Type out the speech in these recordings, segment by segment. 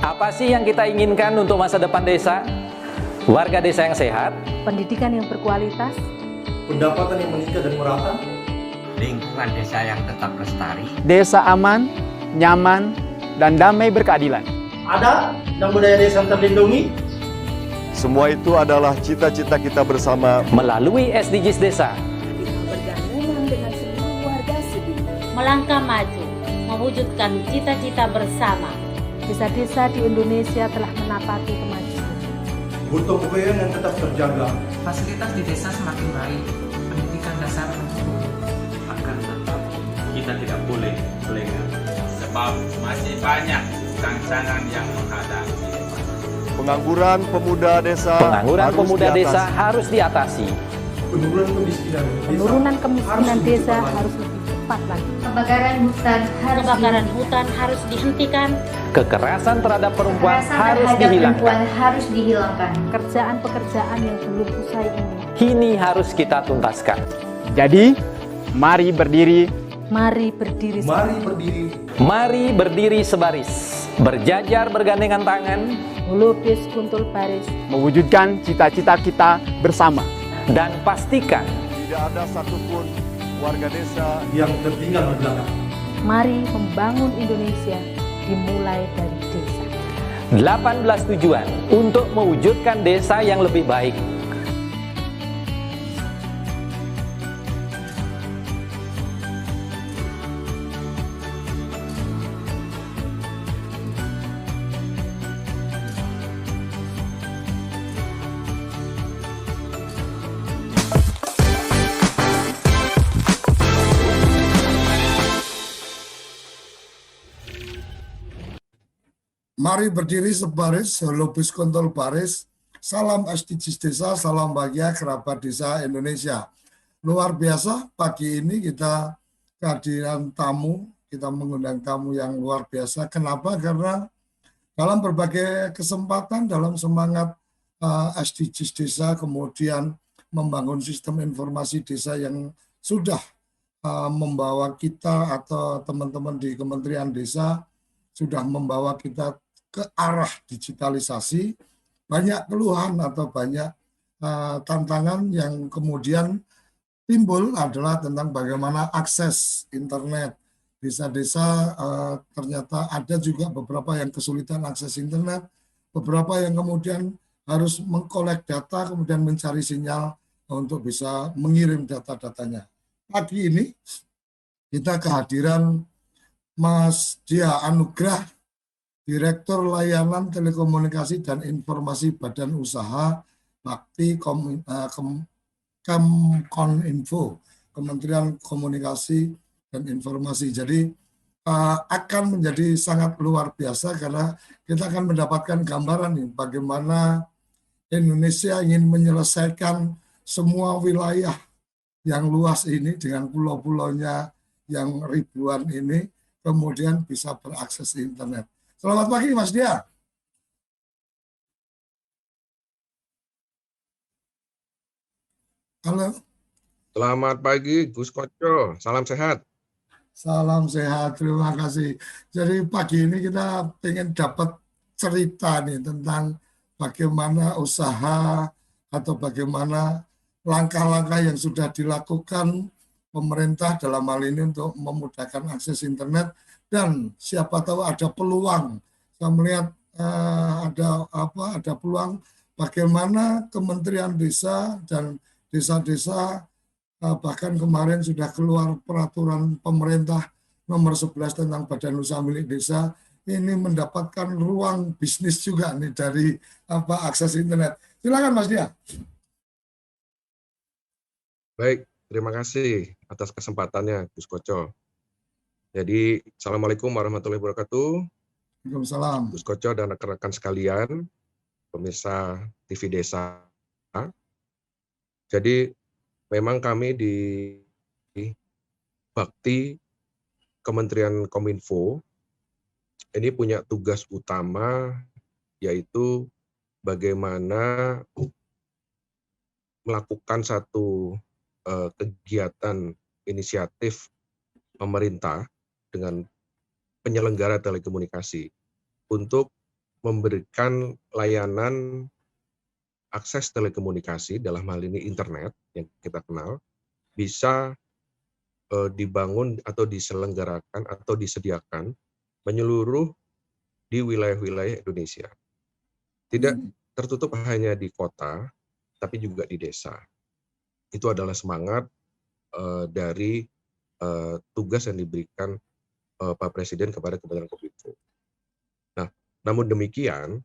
Apa sih yang kita inginkan untuk masa depan desa? Warga desa yang sehat, pendidikan yang berkualitas, pendapatan yang meningkat dan merata, lingkungan desa yang tetap lestari, desa aman, nyaman, dan damai berkeadilan. adat dan budaya desa terlindungi. Semua itu adalah cita-cita kita bersama melalui SDGs Desa. kita bergabung dengan seluruh warga Sidin. Melangkah maju, mewujudkan cita-cita bersama. Desa-desa di Indonesia telah menapaki kemajuan. Gotong royong yang tetap terjaga. Fasilitas di desa semakin baik, pendidikan dasar mencukupi. Akan tetap kita tidak boleh lengah, sebab masih banyak tantangan yang menghadapi. pengangguran pemuda desa. Pengangguran pemuda desa harus diatasi. Penurunan kemiskinan desa harus lebih cepat lagi. Kebakaran hutan harus dihentikan. Kekerasan terhadap perempuan harus dihilangkan. Pekerjaan-pekerjaan yang belum usai ini, Ini harus kita tuntaskan. Jadi, mari berdiri, mari berdiri. Mari berdiri sebaris, berjajar bergandengan tangan, Melukis kuntul baris, mewujudkan cita-cita kita bersama. dan pastikan Tidak ada satupun warga desa yang tertinggal di belakang. mari membangun Indonesia dimulai dari desa. 18 tujuan untuk mewujudkan desa yang lebih baik. Mari berdiri sebaris, lupis kontol baris, salam SDGs Desa, salam bahagia kerabat desa Indonesia. Luar biasa, pagi ini kita kehadiran tamu, kita mengundang tamu yang luar biasa. Kenapa? Karena dalam berbagai kesempatan, dalam semangat SDGs Desa, kemudian membangun sistem informasi desa yang sudah membawa kita atau teman-teman di Kementerian Desa sudah membawa kita ke arah digitalisasi, banyak keluhan atau banyak tantangan yang kemudian timbul adalah tentang bagaimana akses internet. Desa-desa ternyata ada juga beberapa yang kesulitan akses internet, beberapa yang kemudian harus mengkolek data, kemudian mencari sinyal untuk bisa mengirim data-datanya. Pagi ini kita kehadiran Mas Dia Anugrah, Direktur Layanan Telekomunikasi dan Informasi Badan Usaha Bakti Kemkoninfo, Kementerian Komunikasi dan Informasi. Jadi akan menjadi sangat luar biasa karena kita akan mendapatkan gambaran nih bagaimana Indonesia ingin menyelesaikan semua wilayah yang luas ini dengan pulau-pulaunya yang ribuan ini, kemudian bisa berakses internet. Selamat pagi Mas Dia. Halo. Selamat pagi Gus Koco, salam sehat. Salam sehat, terima kasih. Jadi pagi ini kita ingin dapat cerita nih tentang bagaimana usaha atau bagaimana langkah-langkah yang sudah dilakukan pemerintah dalam hal ini untuk memudahkan akses internet. Dan siapa tahu ada peluang. Saya melihat ada peluang bagaimana Kementerian Desa dan desa-desa bahkan kemarin sudah keluar peraturan pemerintah nomor 11 tentang Badan Usaha Milik Desa ini mendapatkan ruang bisnis juga nih dari akses internet. Silakan Mas Dia. Baik, terima kasih atas kesempatannya Gus Koco. Jadi, Assalamualaikum warahmatullahi wabarakatuh. Waalaikumsalam. Gus Koco dan rekan-rekan sekalian, pemirsa TV Desa. Jadi, memang kami di Bakti Kementerian Kominfo ini punya tugas utama yaitu bagaimana melakukan satu kegiatan inisiatif pemerintah dengan penyelenggara telekomunikasi untuk memberikan layanan akses telekomunikasi, dalam hal ini internet yang kita kenal, bisa dibangun atau diselenggarakan atau disediakan menyeluruh di wilayah-wilayah Indonesia. Tidak tertutup hanya di kota, tapi juga di desa. Itu adalah semangat dari tugas yang diberikan Pak Presiden kepada Kementerian Kominfo. Nah, namun demikian,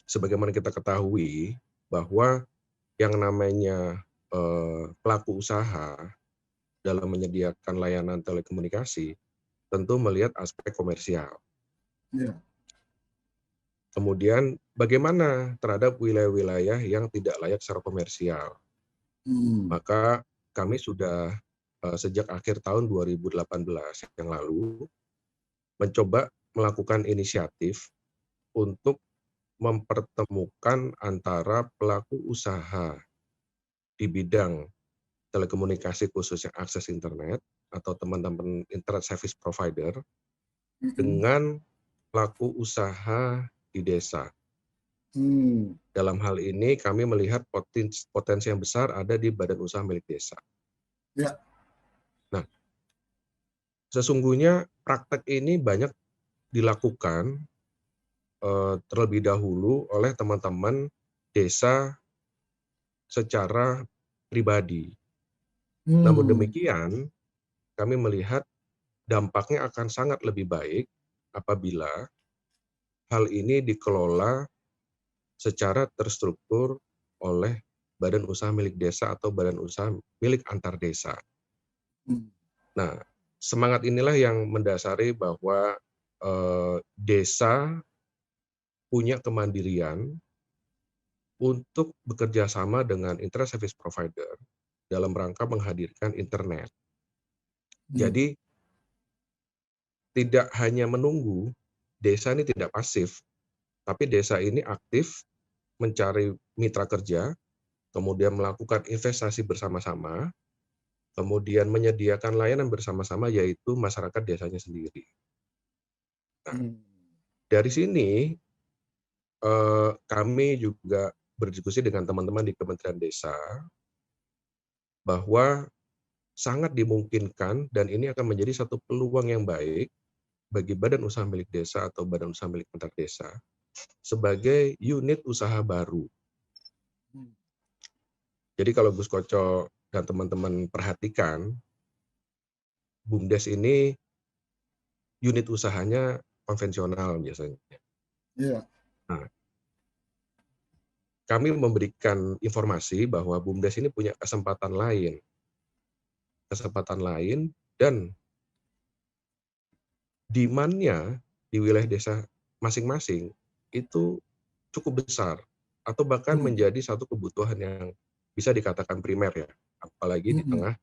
sebagaimana kita ketahui bahwa yang namanya pelaku usaha dalam menyediakan layanan telekomunikasi tentu melihat aspek komersial. Ya. Kemudian bagaimana terhadap wilayah-wilayah yang tidak layak secara komersial. Maka kami sudah sejak akhir tahun 2018 yang lalu mencoba melakukan inisiatif untuk mempertemukan antara pelaku usaha di bidang telekomunikasi khususnya akses internet atau teman-teman internet service provider dengan pelaku usaha di desa. Dalam hal ini kami melihat potensi yang besar ada di badan usaha milik desa. Ya. Nah, sesungguhnya praktek ini banyak dilakukan terlebih dahulu oleh teman-teman desa secara pribadi. Namun demikian, kami melihat dampaknya akan sangat lebih baik apabila hal ini dikelola secara terstruktur oleh badan usaha milik desa atau badan usaha milik antar desa. Nah, semangat inilah yang mendasari bahwa desa punya kemandirian untuk bekerja sama dengan internet service provider dalam rangka menghadirkan internet. Jadi tidak hanya menunggu, desa ini tidak pasif, tapi desa ini aktif mencari mitra kerja, kemudian melakukan investasi bersama-sama, kemudian menyediakan layanan bersama-sama yaitu masyarakat desanya sendiri. Nah, dari sini kami juga berdiskusi dengan teman-teman di Kementerian Desa bahwa sangat dimungkinkan dan ini akan menjadi satu peluang yang baik bagi badan usaha milik desa atau badan usaha milik antar desa sebagai unit usaha baru. Jadi kalau Gus Koco dan teman-teman perhatikan, BUMDes ini unit usahanya konvensional biasanya. Iya. Nah, kami memberikan informasi bahwa BUMDes ini punya kesempatan lain dan demand-nya di wilayah desa masing-masing itu cukup besar atau bahkan menjadi satu kebutuhan yang bisa dikatakan primer ya, apalagi di tengah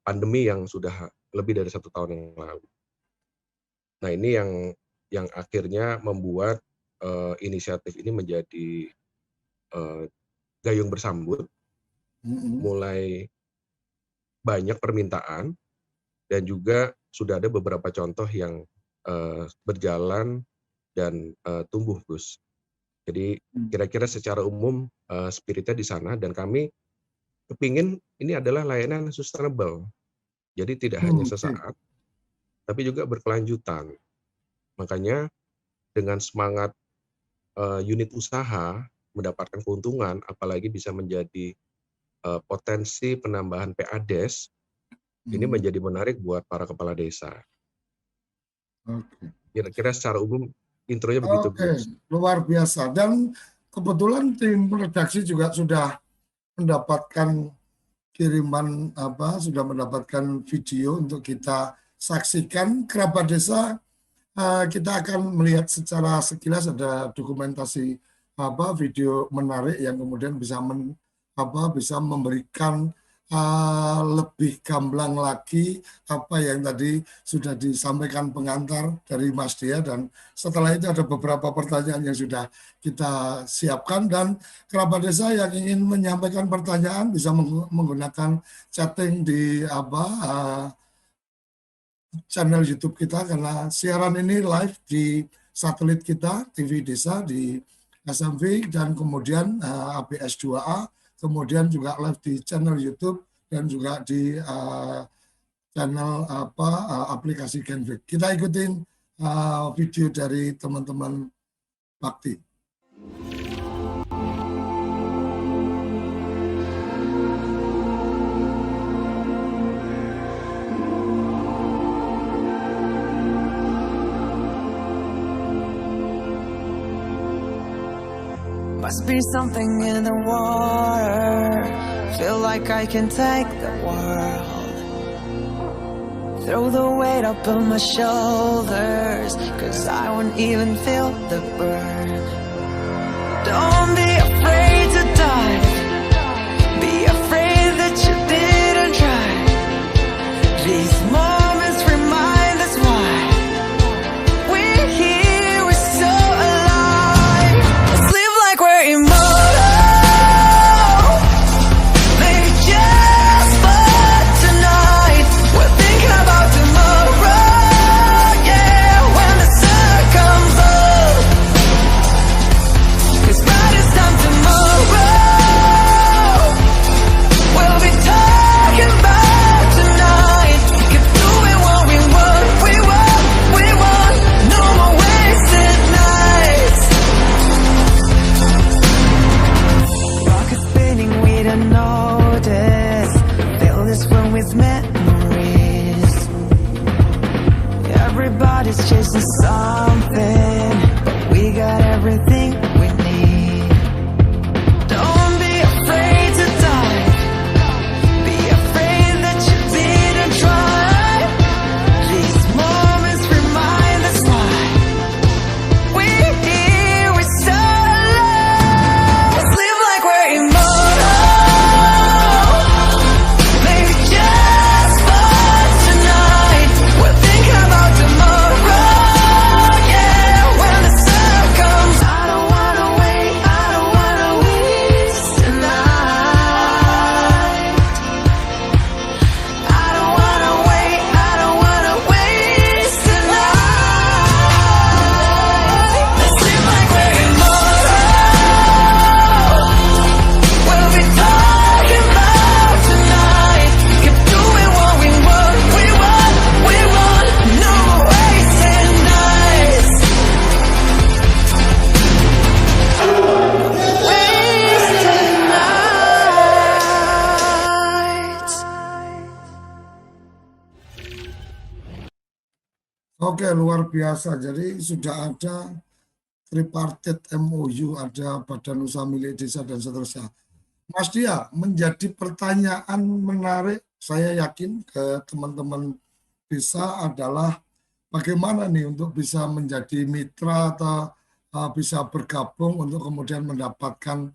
pandemi yang sudah lebih dari 1 tahun yang lalu. Nah, ini yang akhirnya membuat inisiatif ini menjadi gayung bersambut, mulai banyak permintaan dan juga sudah ada beberapa contoh yang berjalan dan tumbuh, Gus. Jadi kira-kira secara umum spiritnya di sana dan kami kepingin ini adalah layanan sustainable. Jadi tidak hanya sesaat, tapi juga berkelanjutan. Makanya dengan semangat unit usaha mendapatkan keuntungan, apalagi bisa menjadi potensi penambahan PADes, ini menjadi menarik buat para kepala desa. Kira-kira secara umum intronya begitu. Luar biasa. Dan kebetulan tim redaksi juga sudah mendapatkan kiriman sudah mendapatkan video untuk kita saksikan. Kerabat desa, kita akan melihat secara sekilas ada dokumentasi video menarik yang kemudian bisa bisa memberikan lebih gamblang lagi apa yang tadi sudah disampaikan pengantar dari Mas Dea, dan setelah itu ada beberapa pertanyaan yang sudah kita siapkan, dan kerabat desa yang ingin menyampaikan pertanyaan bisa menggunakan chatting di channel YouTube kita, karena siaran ini live di satelit kita, TV Desa di SMV, dan kemudian ABS 2A, kemudian juga live di channel YouTube dan juga di channel aplikasi Genflix. Kita ikutin video dari teman-teman Bakti. Must be something in the water. Feel like I can take the world. Throw the weight up on my shoulders, 'cause I won't even feel the burn. Don't be afraid to dive. Be afraid that you didn't try. These moments remind us why we're here, we're so alive. Let's live like we're immortal. Maybe just for tonight. We're thinking about tomorrow. Yeah, when the sun comes up. 'Cause by this time tomorrow, we'll be talking about tonight. Keep doing what we want, we want, we want. No more wasted nights. Rockets spinning, we don't notice. Fill this room with memories. Everybody's chasing something, but we got everything we need. Don't be afraid to dive. Be afraid that you didn't try. These moments remind us why we're here, we're so alive. Let's live like we're immortal. Maybe just for tonight. We're thinking about tomorrow. Yeah, when the sun comes. I don't wanna wait, I don't wanna waste tonight. I don't wanna wait, I don't wanna waste tonight. Let's live like we're immortal. We'll be talking about tonight. Keep doing what we want, we want, we want. No more wasted nights. Wasted nights. Oke, luar biasa. Jadi sudah ada tripartit MOU, ada badan usaha milik desa dan seterusnya. Mas Dia, menjadi pertanyaan menarik, saya yakin ke teman-teman desa adalah bagaimana nih untuk bisa menjadi mitra atau bisa bergabung untuk kemudian mendapatkan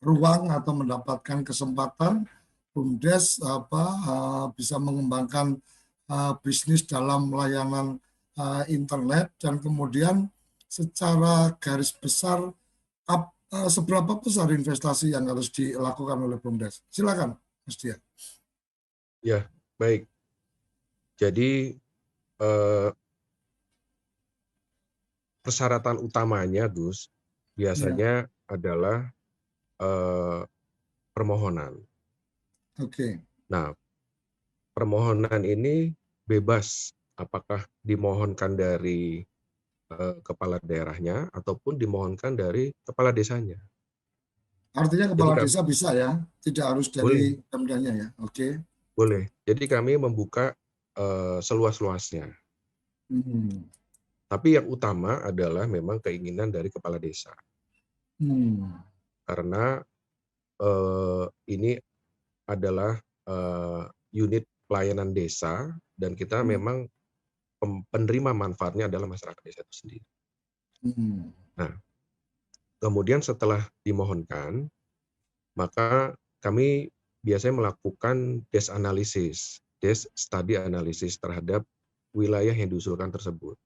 ruang atau mendapatkan kesempatan BUMDes bisa mengembangkan bisnis dalam layanan internet, dan kemudian secara garis besar seberapa besar investasi yang harus dilakukan oleh BUMDes? Silakan, Mas Dia. Ya, baik. Jadi persyaratan utamanya, Gus, biasanya adalah permohonan. Oke. Nah, permohonan ini bebas apakah dimohonkan dari kepala daerahnya ataupun dimohonkan dari kepala desanya. Artinya kepala Jadi desa bisa ya, tidak harus dari Pemdanya ya. Oke. Boleh. Jadi kami membuka seluas-luasnya. Tapi yang utama adalah memang keinginan dari kepala desa. Karena ini adalah unit pelayanan desa, dan kita memang penerima manfaatnya adalah masyarakat desa itu sendiri. Nah, kemudian setelah dimohonkan, maka kami biasanya melakukan desk analisis, desk study analisis terhadap wilayah yang diusulkan tersebut.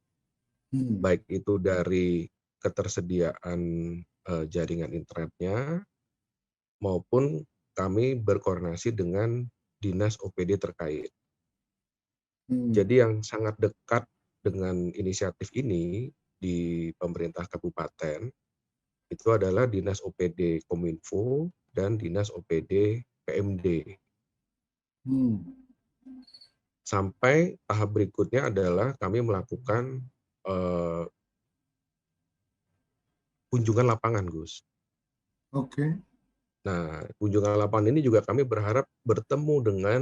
Baik itu dari ketersediaan jaringan internetnya, maupun kami berkoordinasi dengan dinas OPD terkait. Jadi yang sangat dekat dengan inisiatif ini di pemerintah kabupaten itu adalah Dinas OPD Kominfo dan Dinas OPD PMD. Sampai tahap berikutnya adalah kami melakukan kunjungan lapangan, Gus. Oke. Nah, kunjungan lapangan ini juga kami berharap bertemu dengan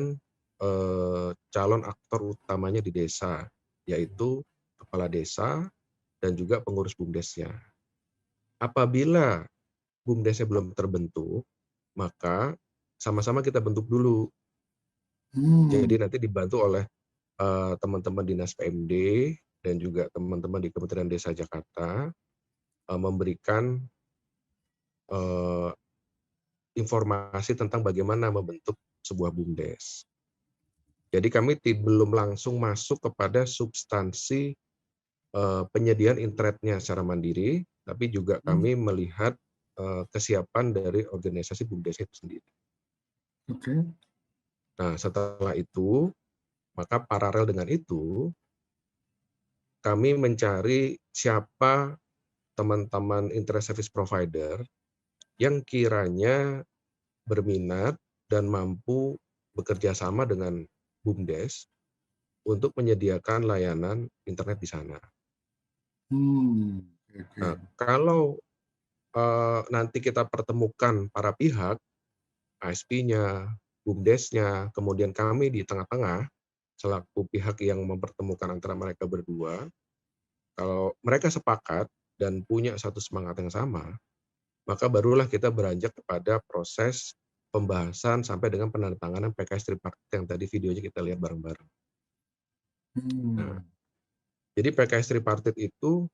calon aktor utamanya di desa, yaitu kepala desa dan juga pengurus BUMDesnya. Apabila BUMDesnya belum terbentuk, maka sama-sama kita bentuk dulu. Jadi nanti dibantu oleh teman-teman Dinas PMD dan juga teman-teman di Kementerian Desa Jakarta memberikan informasi tentang bagaimana membentuk sebuah BUMDes. Jadi kami belum langsung masuk kepada substansi penyediaan internetnya secara mandiri, tapi juga kami melihat kesiapan dari organisasi BUMDes itu sendiri. Oke. Nah, setelah itu, maka paralel dengan itu, kami mencari siapa teman-teman internet service provider yang kiranya berminat dan mampu bekerja sama dengan BUMDes untuk menyediakan layanan internet di sana. Nah, kalau nanti kita pertemukan para pihak, ASP-nya, BUMDesnya, kemudian kami di tengah-tengah, selaku pihak yang mempertemukan antara mereka berdua, kalau mereka sepakat dan punya satu semangat yang sama, maka barulah kita beranjak kepada proses pembahasan sampai dengan penandatanganan PKS tripartit yang tadi videonya kita lihat bareng-bareng. Nah, jadi PKS tripartit itu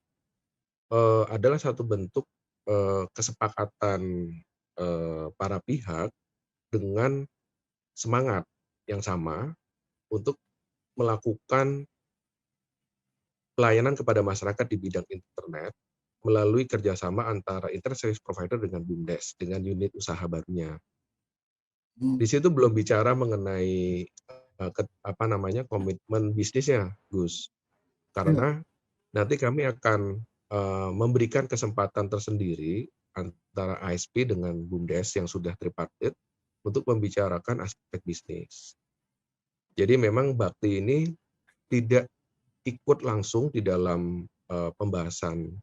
adalah satu bentuk kesepakatan para pihak dengan semangat yang sama untuk melakukan pelayanan kepada masyarakat di bidang internet melalui kerjasama antara internet service provider dengan BUMDes, dengan unit usaha barunya. Di situ belum bicara mengenai komitmen bisnisnya, Gus. Karena nanti kami akan memberikan kesempatan tersendiri antara ASP dengan BUMDes yang sudah tripartit untuk membicarakan aspek bisnis. Jadi memang Bakti ini tidak ikut langsung di dalam pembahasan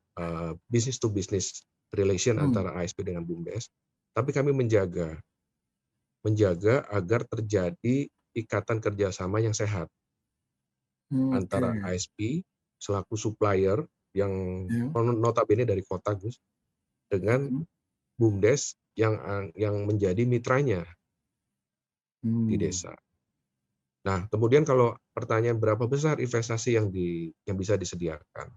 business to business relation antara ASP dengan BUMDes, tapi kami menjaga agar terjadi ikatan kerjasama yang sehat antara ASP selaku supplier yang notabene dari kota, Gus, dengan BUMDes yang menjadi mitranya di desa. Nah, kemudian kalau pertanyaan berapa besar investasi yang bisa disediakan,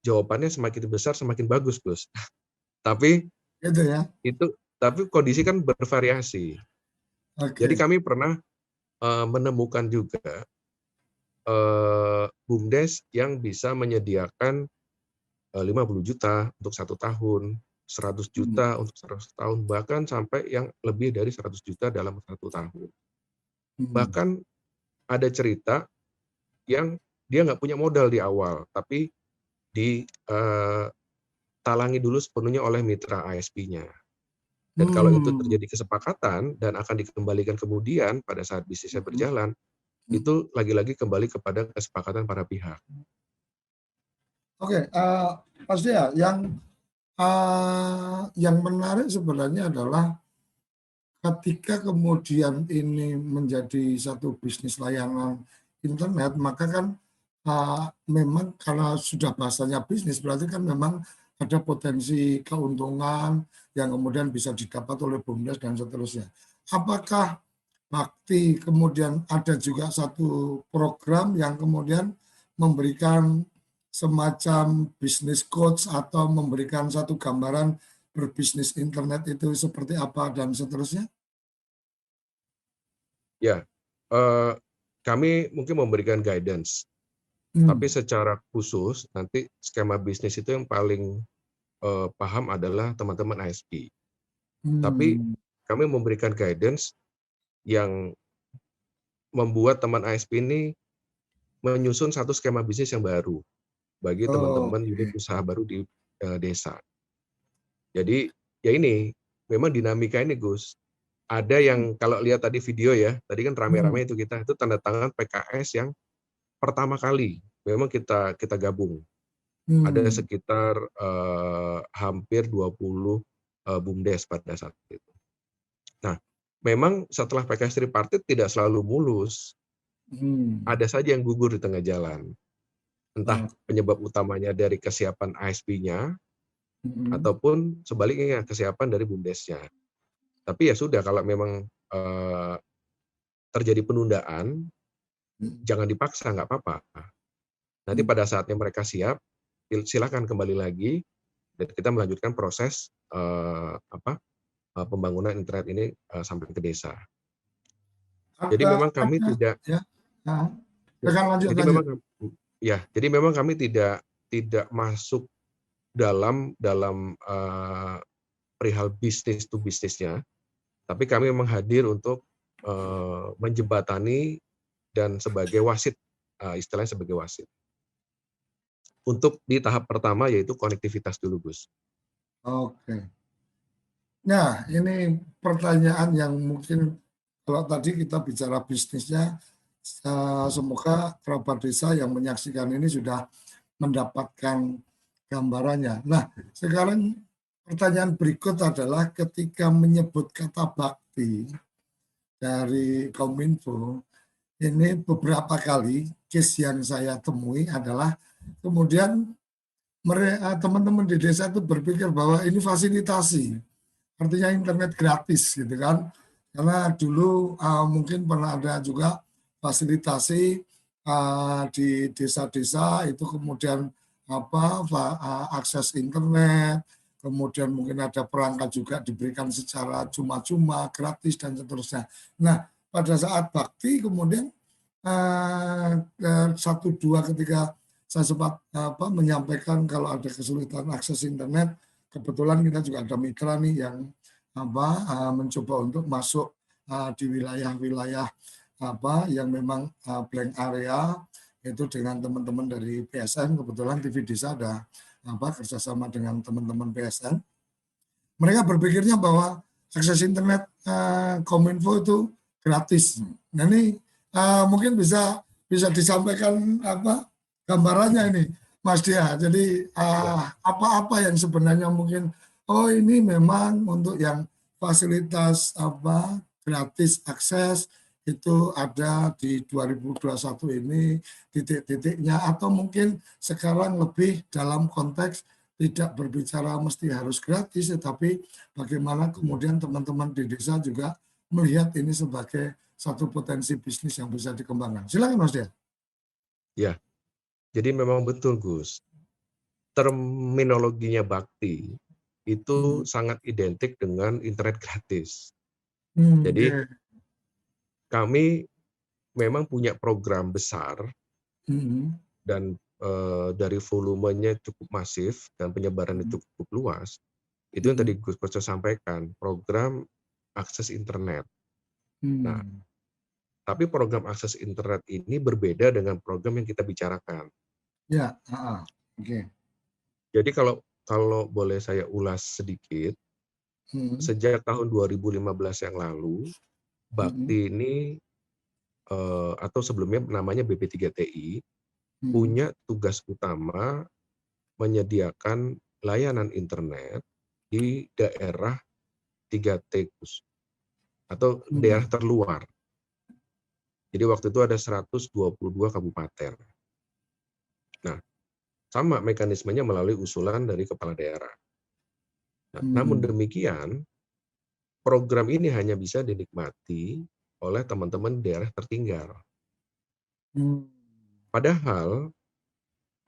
jawabannya semakin besar semakin bagus, Gus. Tapi tapi kondisi kan bervariasi. Jadi kami pernah menemukan juga BUMDes yang bisa menyediakan 50 juta untuk 1 tahun, 100 juta untuk 100 tahun, bahkan sampai yang lebih dari 100 juta dalam 1 tahun. Bahkan ada cerita yang dia nggak punya modal di awal, tapi ditalangi dulu sepenuhnya oleh mitra ASP-nya. Dan kalau itu terjadi kesepakatan dan akan dikembalikan kemudian pada saat bisnisnya berjalan, itu lagi-lagi kembali kepada kesepakatan para pihak. Oke, pasti ya. Yang menarik sebenarnya adalah ketika kemudian ini menjadi satu bisnis layanan internet, maka kan memang karena sudah bahasanya bisnis, berarti kan memang ada potensi keuntungan yang kemudian bisa didapat oleh BUMDes dan seterusnya. Apakah Bakti kemudian ada juga satu program yang kemudian memberikan semacam bisnis coach atau memberikan satu gambaran berbisnis internet itu seperti apa dan seterusnya? Ya, kami mungkin memberikan guidance, tapi secara khusus nanti skema bisnis itu yang paling paham adalah teman-teman ASP. Tapi kami memberikan guidance yang membuat teman ASP ini menyusun satu skema bisnis yang baru bagi teman-teman unit usaha baru di desa. Jadi ya ini memang dinamika ini Gus. Ada yang kalau lihat tadi video ya, tadi kan rame-rame itu kita itu tanda tangan PKS yang pertama kali memang kita gabung. Ada sekitar hampir 20 BUMDes pada saat itu. Nah, memang setelah PKS tripartit tidak selalu mulus. Ada saja yang gugur di tengah jalan. Entah penyebab utamanya dari kesiapan ASP-nya, ataupun sebaliknya kesiapan dari BUMDesnya. Tapi ya sudah, kalau memang terjadi penundaan, jangan dipaksa, nggak apa-apa. Nanti pada saatnya mereka siap, silakan kembali lagi, dan kita melanjutkan proses pembangunan internet ini sampai ke desa. Jadi memang kami tidak. Jadi memang kami tidak masuk dalam perihal bisnis to bisnisnya, tapi kami memang hadir untuk menjembatani dan sebagai wasit, istilahnya sebagai wasit. Untuk di tahap pertama yaitu konektivitas dulu, Gus. Oke. Nah, ini pertanyaan yang mungkin kalau tadi kita bicara bisnisnya, semoga kerabat desa yang menyaksikan ini sudah mendapatkan gambarannya. Nah, sekarang pertanyaan berikut adalah ketika menyebut kata bakti dari Kominfo, ini beberapa kali case yang saya temui adalah kemudian teman-teman di desa itu berpikir bahwa ini fasilitasi, artinya internet gratis gitu kan. Karena dulu mungkin pernah ada juga fasilitasi di desa-desa itu kemudian akses internet, kemudian mungkin ada perangkat juga diberikan secara cuma-cuma, gratis dan seterusnya. Nah, pada saat bakti kemudian 1-2 ketika saya sempat menyampaikan kalau ada kesulitan akses internet, kebetulan kita juga ada mitra nih yang mencoba untuk masuk di wilayah-wilayah yang memang blank area, itu dengan teman-teman dari PSN. Kebetulan TV Desa ada kerjasama dengan teman-teman PSN. Mereka berpikirnya bahwa akses internet Kominfo itu gratis. Nah ini mungkin bisa disampaikan gambarannya ini, Mas Dia. Jadi apa yang sebenarnya mungkin ini memang untuk yang fasilitas gratis akses itu ada di 2021 ini titik-titiknya, atau mungkin sekarang lebih dalam konteks tidak berbicara mesti harus gratis, tetapi bagaimana kemudian teman-teman di desa juga melihat ini sebagai satu potensi bisnis yang bisa dikembangkan. Silakan Mas Dia. Ya, jadi memang betul Gus. Terminologinya bakti itu sangat identik dengan internet gratis. Jadi kami memang punya program besar dan dari volumenya cukup masif dan penyebarannya cukup luas. Itu yang tadi Gus Koco sampaikan, program akses internet. Nah, tapi program akses internet ini berbeda dengan program yang kita bicarakan. Ya, oke. Jadi kalau boleh saya ulas sedikit, sejak tahun 2015 yang lalu, Bakti ini atau sebelumnya namanya BP3TI punya tugas utama menyediakan layanan internet di daerah 3T atau daerah terluar. Jadi waktu itu ada 122 kabupaten. Nah, sama mekanismenya melalui usulan dari kepala daerah. Nah, namun demikian, program ini hanya bisa dinikmati oleh teman-teman daerah tertinggal. Padahal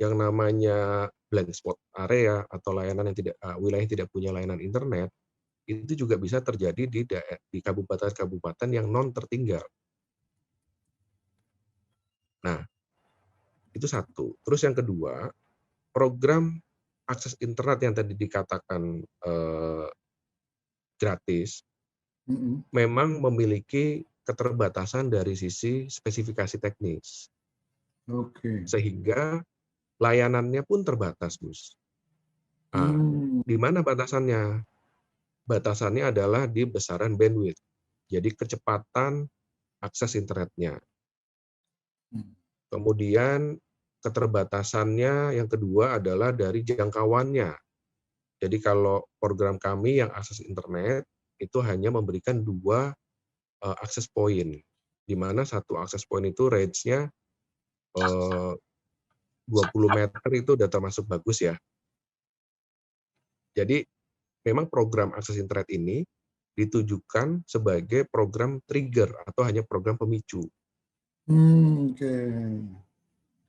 yang namanya blank spot area atau layanan yang wilayah yang tidak punya layanan internet itu juga bisa terjadi di kabupaten-kabupaten yang non tertinggal. Nah, itu satu. Terus yang kedua, program akses internet yang tadi dikatakan gratis memang memiliki keterbatasan dari sisi spesifikasi teknis. Oke. Sehingga layanannya pun terbatas, Gus. Nah, di mana batasannya? Batasannya adalah di besaran bandwidth. Jadi kecepatan akses internetnya. Kemudian keterbatasannya yang kedua adalah dari jangkauannya. Jadi kalau program kami yang akses internet itu hanya memberikan 2 akses point, di mana satu akses point itu range-nya 20 meter itu udah termasuk bagus ya. Jadi memang program akses internet ini ditujukan sebagai program trigger atau hanya program pemicu. Oke.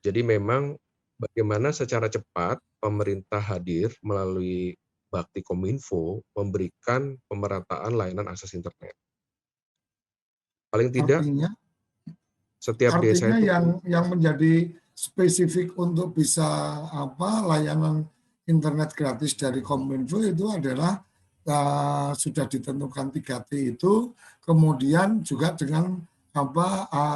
Jadi memang bagaimana secara cepat pemerintah hadir melalui Bakti Kominfo memberikan pemerataan layanan akses internet. Paling tidak Artinya setiap desa itu yang menjadi spesifik untuk bisa layanan internet gratis dari Kominfo itu adalah sudah ditentukan 3T itu, kemudian juga dengan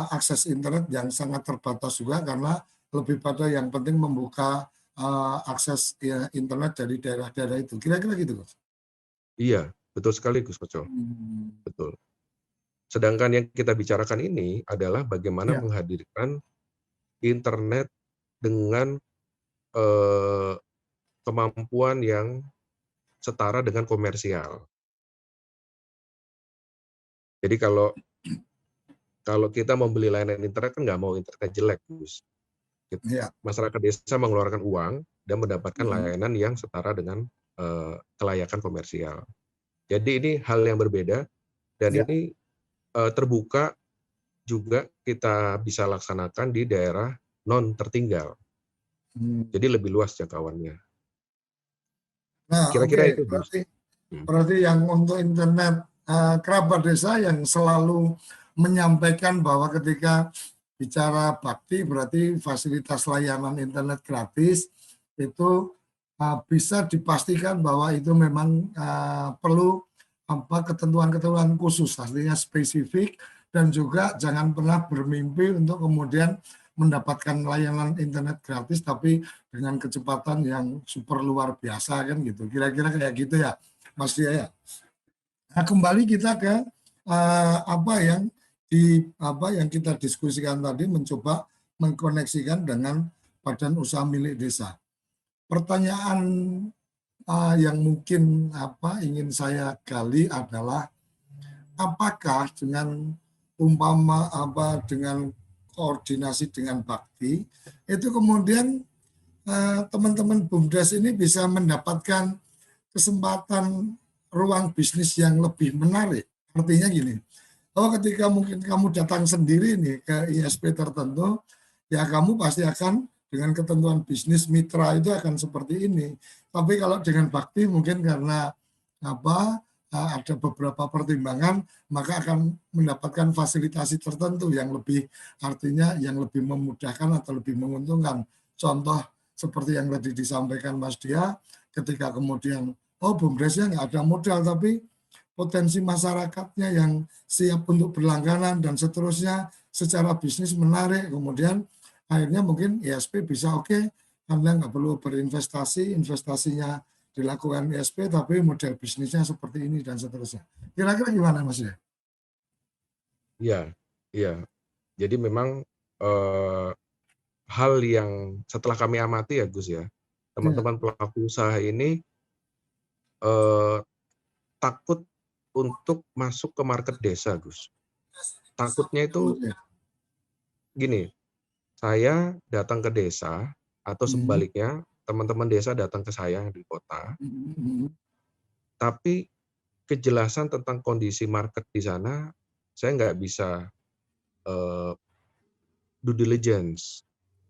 akses internet yang sangat terbatas juga karena lebih pada yang penting membuka akses internet dari daerah-daerah itu. Kira-kira gitu, Gus? Iya, betul sekali, Gus Koco. Betul. Sedangkan yang kita bicarakan ini adalah bagaimana menghadirkan internet dengan kemampuan yang setara dengan komersial. Jadi kalau kita membeli layanan internet kan nggak mau internet jelek, Gus. Masyarakat desa mengeluarkan uang dan mendapatkan layanan yang setara dengan kelayakan komersial. Jadi ini hal yang berbeda dan ini terbuka juga kita bisa laksanakan di daerah non tertinggal. Jadi lebih luas jangkauannya. Nah, kira-kira itu berarti yang untuk internet kerabat desa yang selalu menyampaikan bahwa ketika bicara bakti berarti fasilitas layanan internet gratis itu bisa dipastikan bahwa itu memang perlu ketentuan-ketentuan khusus, artinya spesifik, dan juga jangan pernah bermimpi untuk kemudian mendapatkan layanan internet gratis tapi dengan kecepatan yang super luar biasa kan gitu. Kira-kira kayak gitu ya, Mas Dia ya. Nah, kembali kita ke yang kita diskusikan tadi, mencoba mengkoneksikan dengan badan usaha milik desa. Pertanyaan yang mungkin ingin saya gali adalah apakah dengan dengan koordinasi dengan bakti itu kemudian teman-teman BUMDes ini bisa mendapatkan kesempatan ruang bisnis yang lebih menarik. Artinya gini, ketika mungkin kamu datang sendiri nih ke ISP tertentu, ya kamu pasti akan dengan ketentuan bisnis mitra itu akan seperti ini. Tapi kalau dengan bakti mungkin karena ada beberapa pertimbangan, maka akan mendapatkan fasilitasi tertentu yang lebih, artinya yang lebih memudahkan atau lebih menguntungkan. Contoh seperti yang tadi disampaikan Mas Dia, ketika kemudian BUMDesnya nggak ada modal, tapi potensi masyarakatnya yang siap untuk berlangganan dan seterusnya secara bisnis menarik, kemudian akhirnya mungkin ISP bisa Anda nggak perlu berinvestasi, investasinya dilakukan ISP, tapi model bisnisnya seperti ini dan seterusnya. Kira-kira gimana Mas ya? Iya. Jadi memang hal yang setelah kami amati ya Gus ya, teman-teman pelaku usaha ini takut untuk masuk ke market desa, Gus. Takutnya itu gini, saya datang ke desa atau sebaliknya teman-teman desa datang ke saya di kota, tapi kejelasan tentang kondisi market di sana saya nggak bisa due diligence,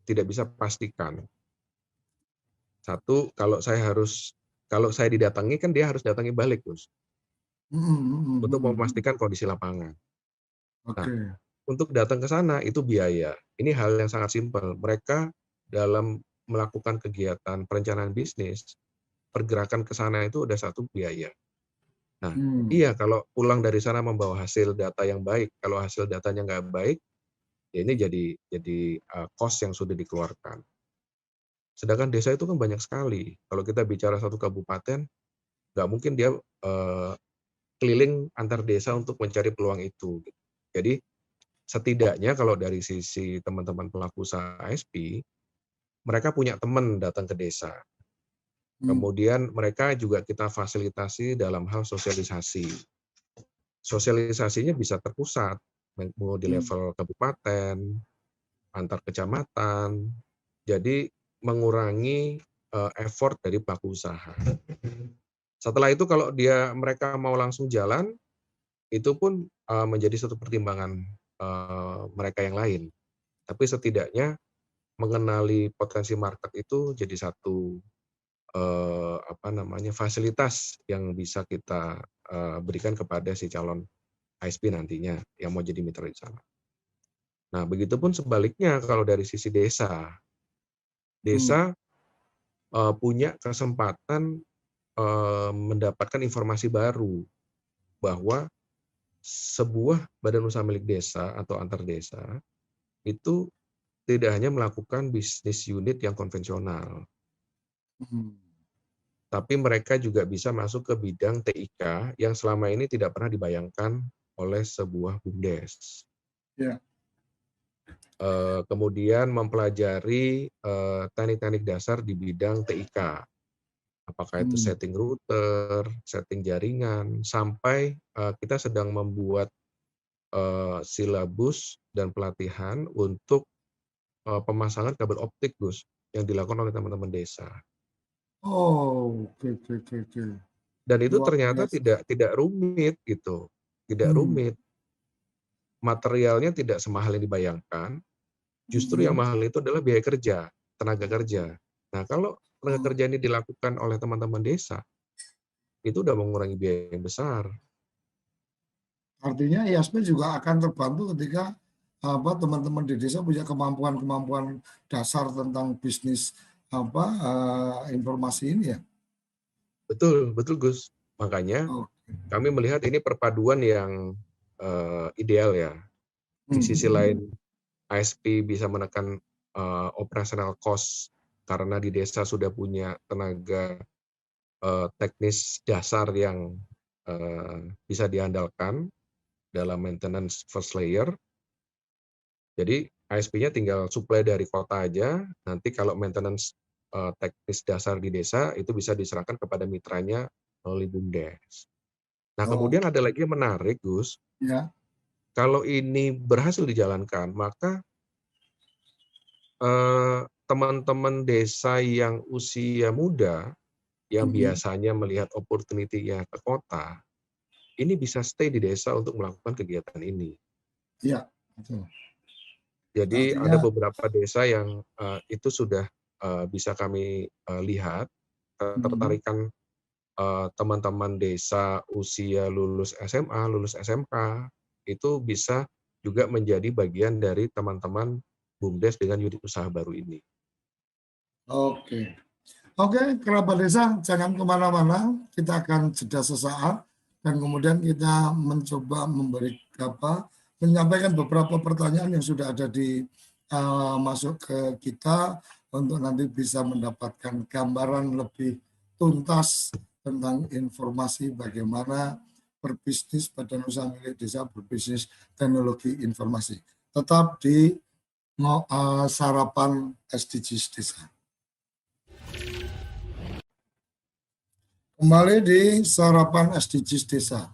tidak bisa pastikan. Satu, kalau saya didatangi kan dia harus datangi balik, Gus, untuk memastikan kondisi lapangan. Nah, untuk datang ke sana itu biaya. Ini hal yang sangat simpel. Mereka dalam melakukan kegiatan perencanaan bisnis, pergerakan ke sana itu udah satu biaya. Nah, iya kalau pulang dari sana membawa hasil data yang baik, kalau hasil datanya nggak baik, Ya ini jadi cost yang sudah dikeluarkan. Sedangkan desa itu kan banyak sekali. Kalau kita bicara satu kabupaten, nggak mungkin dia keliling antar desa untuk mencari peluang itu. Jadi setidaknya kalau dari sisi teman-teman pelaku usaha ISP, mereka punya teman datang ke desa. Kemudian mereka juga kita fasilitasi dalam hal sosialisasi. Sosialisasinya bisa terpusat, mau di level kabupaten, antar kecamatan. Jadi mengurangi effort dari pelaku usaha. Setelah itu kalau mereka mau langsung jalan, itu pun menjadi satu pertimbangan mereka yang lain. Tapi setidaknya mengenali potensi market itu jadi satu fasilitas yang bisa kita berikan kepada si calon ISP nantinya yang mau jadi mitra di sana. Nah, begitupun sebaliknya kalau dari sisi desa. Desa punya kesempatan mendapatkan informasi baru bahwa sebuah badan usaha milik desa atau antar desa itu tidak hanya melakukan bisnis unit yang konvensional, tapi mereka juga bisa masuk ke bidang TIK yang selama ini tidak pernah dibayangkan oleh sebuah BUMDes. Ya. Kemudian mempelajari teknik-teknik dasar di bidang TIK. Apakah itu setting router, setting jaringan, sampai kita sedang membuat silabus dan pelatihan untuk pemasangan kabel optik, Gus, yang dilakukan oleh teman-teman desa. Oh, oke. Dan itu ternyata tidak rumit gitu, tidak rumit. Materialnya tidak semahal yang dibayangkan. Justru yang mahal itu adalah biaya kerja, tenaga kerja. Nah, kalau tenaga kerja ini dilakukan oleh teman-teman desa, itu udah mengurangi biaya yang besar. Artinya ISP juga akan terbantu ketika teman-teman di desa punya kemampuan dasar tentang bisnis informasi ini ya. Betul Gus. Makanya kami melihat ini perpaduan yang ideal ya. Di sisi lain ISP bisa menekan operational cost karena di desa sudah punya tenaga teknis dasar yang bisa diandalkan dalam maintenance first layer. Jadi ISP-nya tinggal supply dari kota aja, nanti kalau maintenance teknis dasar di desa itu bisa diserahkan kepada mitranya melalui BUMDes. Nah, kemudian ada lagi yang menarik, Gus. Ya. Kalau ini berhasil dijalankan, maka teman-teman desa yang usia muda, yang biasanya melihat opportunity-nya ke kota, ini bisa stay di desa untuk melakukan kegiatan ini. Iya, betul. Jadi ada beberapa desa yang itu sudah bisa kami lihat, ketertarikan teman-teman desa usia lulus SMA, lulus SMK, itu bisa juga menjadi bagian dari teman-teman BUMDes dengan unit usaha baru ini. Oke, kerabat desa jangan kemana-mana, kita akan jeda sesaat dan kemudian kita mencoba menyampaikan beberapa pertanyaan yang sudah ada di masuk ke kita untuk nanti bisa mendapatkan gambaran lebih tuntas tentang informasi bagaimana berbisnis badan usaha milik desa berbisnis teknologi informasi. Tetap di sarapan SDGs Desa. Kembali di sarapan SDGs Desa.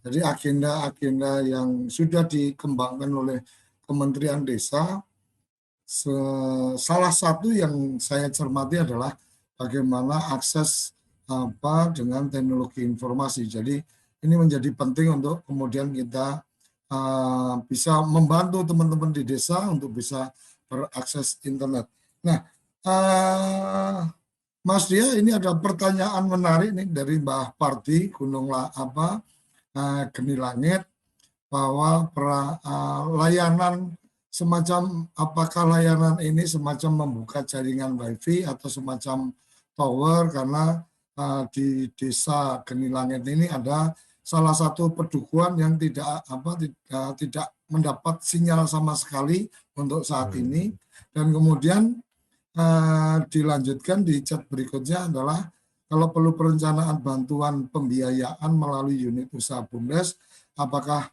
Jadi agenda-agenda yang sudah dikembangkan oleh Kementerian Desa, salah satu yang saya cermati adalah bagaimana akses dengan teknologi informasi. Jadi ini menjadi penting untuk kemudian kita bisa membantu teman-teman di desa untuk bisa berakses internet. Nah, Mas Dia, ini ada pertanyaan menarik nih dari Mbah Parti Gunung Geni Langit, bahwa layanan semacam, apakah layanan ini semacam membuka jaringan wifi atau semacam tower, karena di desa Geni Langit ini ada salah satu pedukuhan yang tidak mendapat sinyal sama sekali untuk saat ini. Dan kemudian dilanjutkan di chat berikutnya adalah kalau perlu perencanaan bantuan pembiayaan melalui unit usaha BUMDes, apakah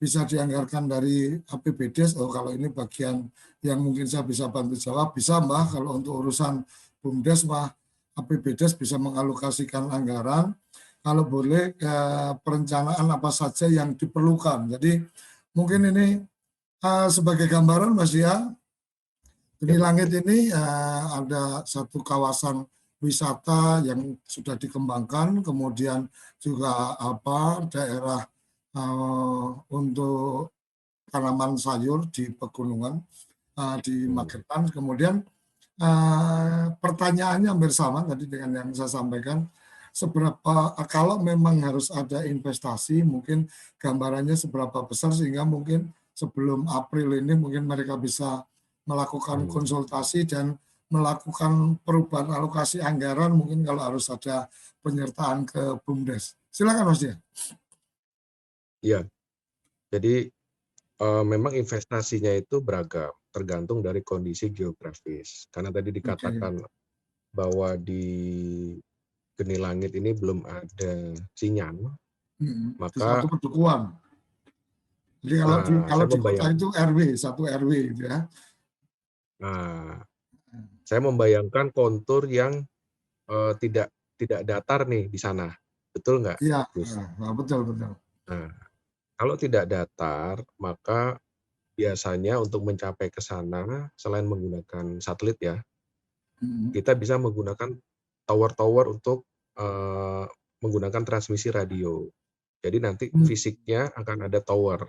bisa dianggarkan dari APBDes? Oh, kalau ini bagian yang mungkin saya bisa bantu jawab, bisa Mbak. Kalau untuk urusan BUMDes, Mbak, APBDes bisa mengalokasikan anggaran. Kalau boleh, perencanaan apa saja yang diperlukan. Jadi mungkin ini sebagai gambaran, Mas ya, Geni Langit ini ada satu kawasan wisata yang sudah dikembangkan, kemudian juga daerah untuk tanaman sayur di pegunungan di Magetan. Kemudian pertanyaannya hampir sama tadi dengan yang saya sampaikan, seberapa kalau memang harus ada investasi, mungkin gambarannya seberapa besar sehingga mungkin sebelum April ini mungkin mereka bisa melakukan konsultasi dan melakukan perubahan alokasi anggaran, mungkin kalau harus ada penyertaan ke BUMDes. Silakan Mas Dia. Iya, jadi memang investasinya itu beragam, tergantung dari kondisi geografis. Karena tadi dikatakan bahwa di Geni Langit ini belum ada sinyal, maka satu pedukuhan. Jadi kalau di kota itu RW, satu RW gitu ya. Nah, saya membayangkan kontur yang tidak datar nih di sana, betul nggak? Iya, betul. Nah, kalau tidak datar, maka biasanya untuk mencapai ke sana, selain menggunakan satelit ya, kita bisa menggunakan tower-tower untuk menggunakan transmisi radio. Jadi nanti fisiknya akan ada tower.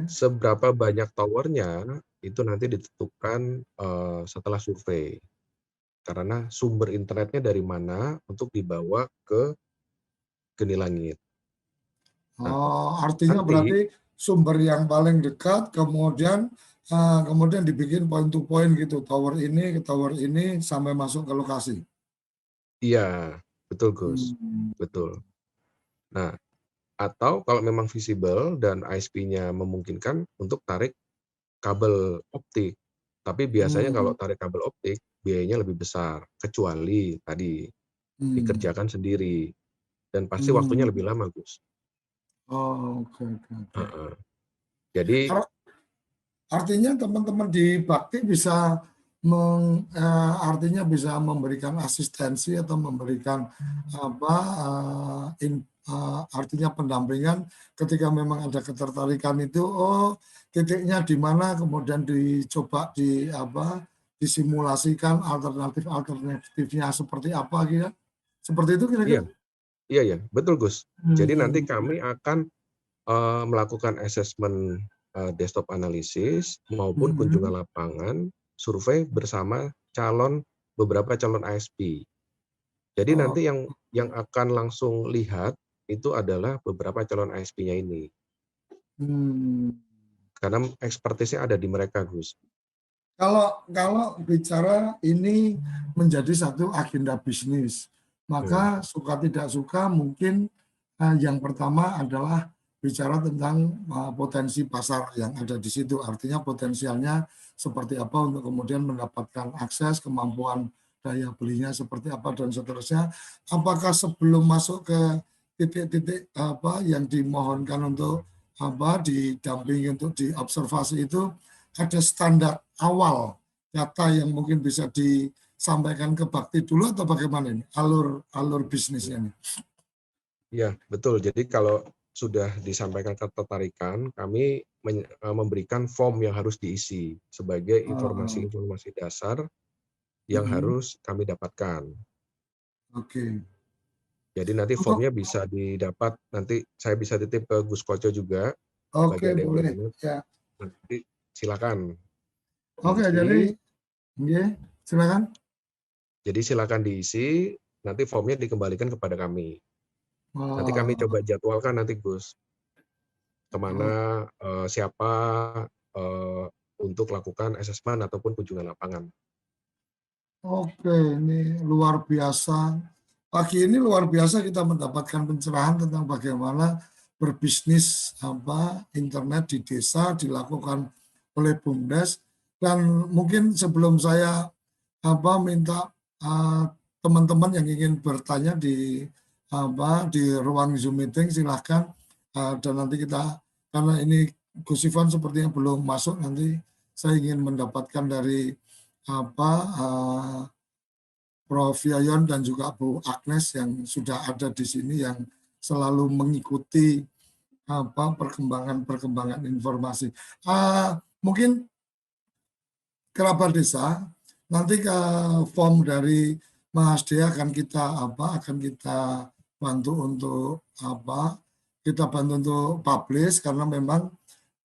Seberapa banyak towernya itu nanti ditentukan setelah survei. Karena sumber internetnya dari mana untuk dibawa ke Geni Langit. Artinya berarti sumber yang paling dekat, kemudian dibikin point to point gitu, tower ini ke tower ini sampai masuk ke lokasi. Iya, betul Gus, betul. Nah, atau kalau memang visible dan ISP-nya memungkinkan untuk tarik kabel optik. Tapi biasanya kalau tarik kabel optik, biayanya lebih besar, kecuali tadi dikerjakan sendiri. Dan pasti waktunya lebih lama, Gus. Oke. Jadi artinya teman-teman di Bakti bisa artinya bisa memberikan asistensi atau memberikan artinya pendampingan ketika memang ada ketertarikan itu, titiknya di mana, kemudian dicoba disimulasikan alternatifnya seperti apa gitu. Seperti itu kira-kira. Iya, betul Gus. Jadi nanti kami akan melakukan asesmen desktop analisis maupun kunjungan lapangan, survei bersama beberapa calon ISP. Jadi nanti yang akan langsung lihat itu adalah beberapa calon ISP-nya ini. Karena ekspertisnya ada di mereka, Gus. Kalau bicara ini menjadi satu agenda bisnis, maka suka tidak suka mungkin yang pertama adalah bicara tentang potensi pasar yang ada di situ. Artinya potensialnya seperti apa untuk kemudian mendapatkan akses, kemampuan daya belinya seperti apa dan seterusnya. Apakah sebelum masuk ke titik-titik yang dimohonkan untuk didampingi untuk diobservasi itu ada standar awal data yang mungkin bisa disampaikan ke Bakti dulu atau bagaimana ini alur bisnisnya ini? Iya, betul. Jadi kalau sudah disampaikan ketertarikan, kami memberikan form yang harus diisi sebagai informasi-informasi dasar yang harus kami dapatkan. Jadi nanti formnya bisa didapat, nanti saya bisa titip ke Gus Koco juga. Boleh. Ya. Nanti silakan. Jadi silakan. Jadi silakan diisi, nanti formnya dikembalikan kepada kami. Nanti kami coba jadwalkan nanti Gus, kemana siapa untuk lakukan asesmen ataupun kunjungan lapangan. Ini luar biasa pagi ini luar biasa kita mendapatkan pencerahan tentang bagaimana berbisnis internet di desa dilakukan oleh BUMDes. Dan mungkin sebelum saya minta teman-teman yang ingin bertanya di ruang Zoom meeting, silahkan. Dan nanti kita, karena ini Gus Ivan sepertinya belum masuk, nanti saya ingin mendapatkan dari Prof. Yayon dan juga Bu Agnes yang sudah ada di sini, yang selalu mengikuti perkembangan informasi. Mungkin kerabat desa, nanti ke form dari Mas Dea akan kita bantu untuk kita bantu untuk publish, karena memang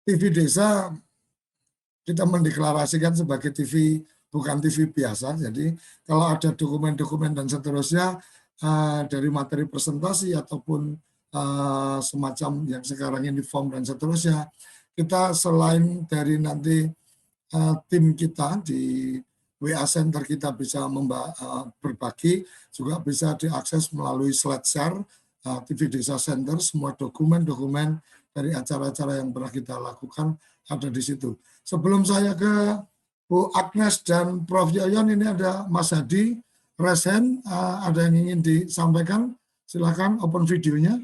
TV desa kita mendeklarasikan sebagai TV, bukan TV biasa. Jadi kalau ada dokumen-dokumen dan seterusnya dari materi presentasi ataupun semacam yang sekarang ini form dan seterusnya, kita selain dari nanti tim kita di WA Center kita bisa berbagi, juga bisa diakses melalui slide share TV Desa Center. Semua dokumen-dokumen dari acara-acara yang pernah kita lakukan ada di situ. Sebelum saya ke Bu Agnes dan Prof. Yayon, ini ada Mas Hadi Resen, ada yang ingin disampaikan, silakan open videonya.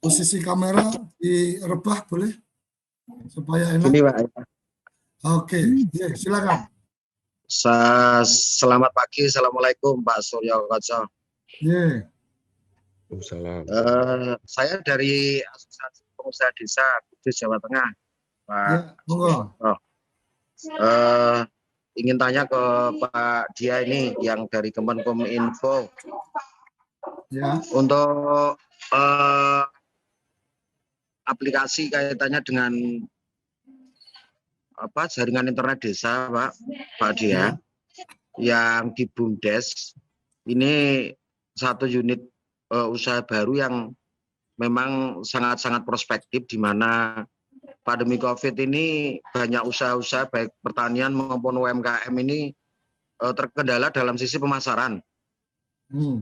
Posisi kamera direbah boleh, supaya enak. Ini Pak. Oke, ya, silakan. Selamat pagi, assalamualaikum Pak Suryo Koco. Yeah. Saya dari Asosiasi Pengusaha Desa Kudus, Jawa Tengah, Pak. Ingin tanya ke Pak Dia ini yang dari Kemenkominfo. Ya. Untuk aplikasi kaitannya dengan jaringan internet desa, Pak Dia, yang di BUMDes ini satu unit usaha baru yang memang sangat-sangat prospektif, di mana pandemi COVID ini banyak usaha-usaha baik pertanian maupun UMKM ini terkendala dalam sisi pemasaran.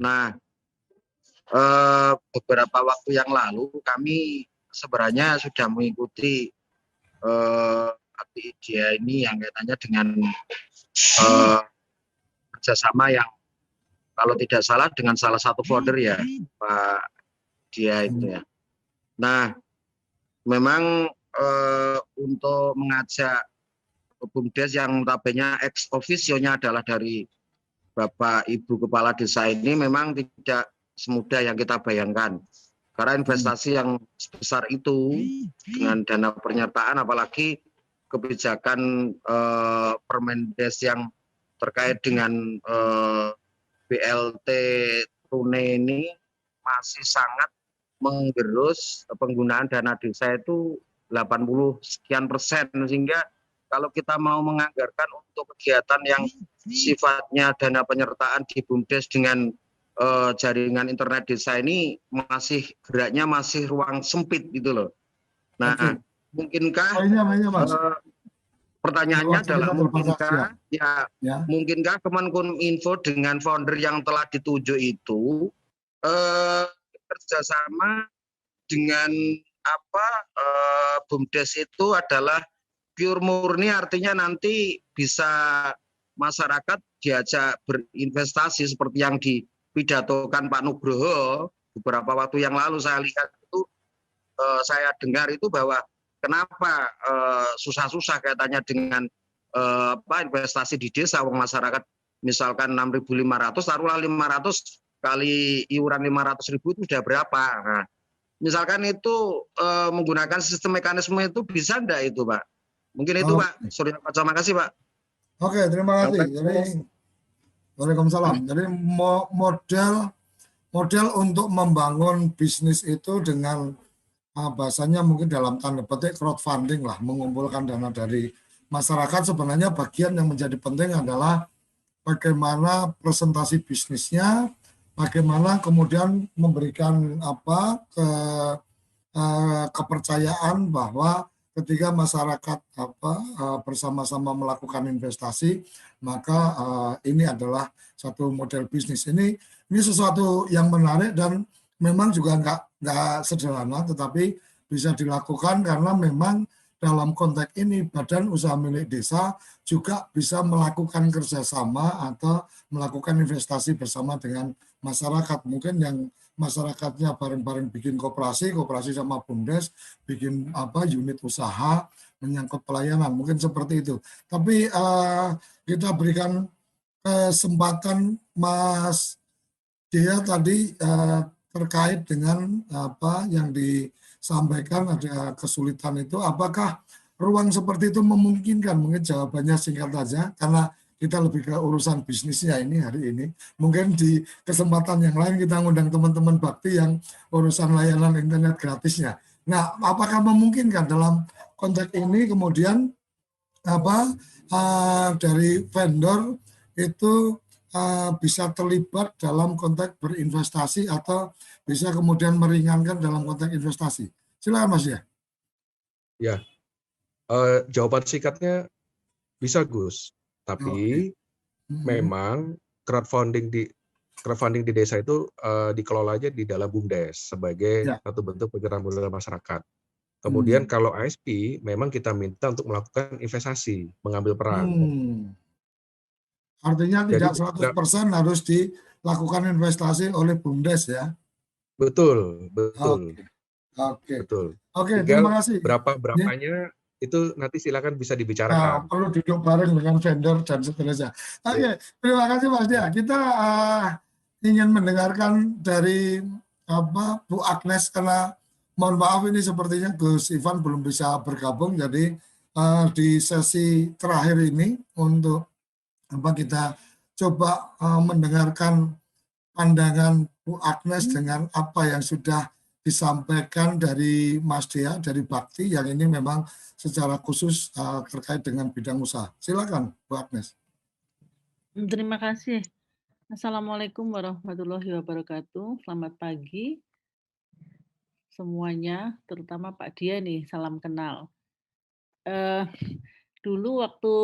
Nah, beberapa waktu yang lalu kami sebenarnya sudah mengikuti dia ini yang kaitannya dengan kerjasama yang kalau tidak salah dengan salah satu founder ya Pak Dia itu ya. Nah, memang untuk mengajak BUMDes yang notabene ex officio-nya adalah dari Bapak Ibu Kepala Desa ini memang tidak semudah yang kita bayangkan. Karena investasi yang sebesar itu dengan dana penyertaan, apalagi kebijakan Permendes yang terkait dengan BLT tunai ini masih sangat menggerus penggunaan dana desa itu 80 sekian persen, sehingga kalau kita mau menganggarkan untuk kegiatan yang sifatnya dana penyertaan di BUMDes dengan jaringan internet desa ini masih geraknya masih ruang sempit gitu loh. Nah, mungkinkah pertanyaannya adalah mungkinkah Kemenkominfo dengan founder yang telah ditunjuk itu kerjasama dengan BUMDes itu adalah pure murni, artinya nanti bisa masyarakat diajak berinvestasi seperti yang dipidatokan Pak Nugroho beberapa waktu yang lalu. Saya lihat itu, saya dengar itu bahwa kenapa susah-susah kaitannya dengan investasi di desa, uang masyarakat misalkan 6.500, taruhlah 500 kali iuran 500.000 itu sudah berapa. Nah, misalkan itu menggunakan sistem mekanisme itu bisa enggak itu Pak? Mungkin itu Pak. Terima kasih Pak. Oke, terima kasih. Jadi, Waalaikumsalam. Jadi model untuk membangun bisnis itu dengan bahasanya mungkin dalam tanda petik crowdfunding lah, mengumpulkan dana dari masyarakat. Sebenarnya bagian yang menjadi penting adalah bagaimana presentasi bisnisnya, bagaimana kemudian memberikan kepercayaan bahwa ketika masyarakat bersama-sama melakukan investasi, maka ini adalah satu model bisnis. Ini sesuatu yang menarik dan memang juga nggak sederhana, tetapi bisa dilakukan karena memang dalam konteks ini badan usaha milik desa juga bisa melakukan kerjasama atau melakukan investasi bersama dengan masyarakat. Mungkin yang masyarakatnya bareng-bareng bikin koperasi sama BUMDes, bikin unit usaha menyangkut pelayanan, mungkin seperti itu. Tapi kita berikan kesempatan Mas Dea tadi terkait dengan apa yang disampaikan, ada kesulitan itu, apakah ruang seperti itu memungkinkan? Mungkin jawabannya singkat saja, karena kita lebih ke urusan bisnisnya ini hari ini. Mungkin di kesempatan yang lain kita ngundang teman-teman bakti yang urusan layanan internet gratisnya. Nah, apakah memungkinkan dalam konteks ini kemudian dari vendor itu bisa terlibat dalam konteks berinvestasi atau bisa kemudian meringankan dalam konteks investasi? Silakan Mas ya. Ya, jawaban singkatnya bisa Gus. Tapi memang crowdfunding di desa itu dikelola aja di dalam BUMDes sebagai satu bentuk penyerahan modal masyarakat. Kemudian kalau ASP memang kita minta untuk melakukan investasi, mengambil peran. Artinya tidak 100% harus dilakukan investasi oleh BUMDes ya? Betul. Oke. Tinggal Terima kasih. Berapanya itu nanti silakan bisa dibicarakan. Perlu duduk bareng dengan vendor dan seterusnya. Oke, terima kasih Mas Dia. Kita ingin mendengarkan dari Bu Agnes, karena mohon maaf ini sepertinya Gus Ivan belum bisa bergabung, jadi di sesi terakhir ini untuk kita coba mendengarkan pandangan Bu Agnes dengan apa yang sudah disampaikan dari Mas Dea, dari Bakti, yang ini memang secara khusus terkait dengan bidang usaha. Silakan Bu Agnes. Terima kasih. Assalamualaikum warahmatullahi wabarakatuh. Selamat pagi semuanya, terutama Pak Dia nih, salam kenal. Dulu waktu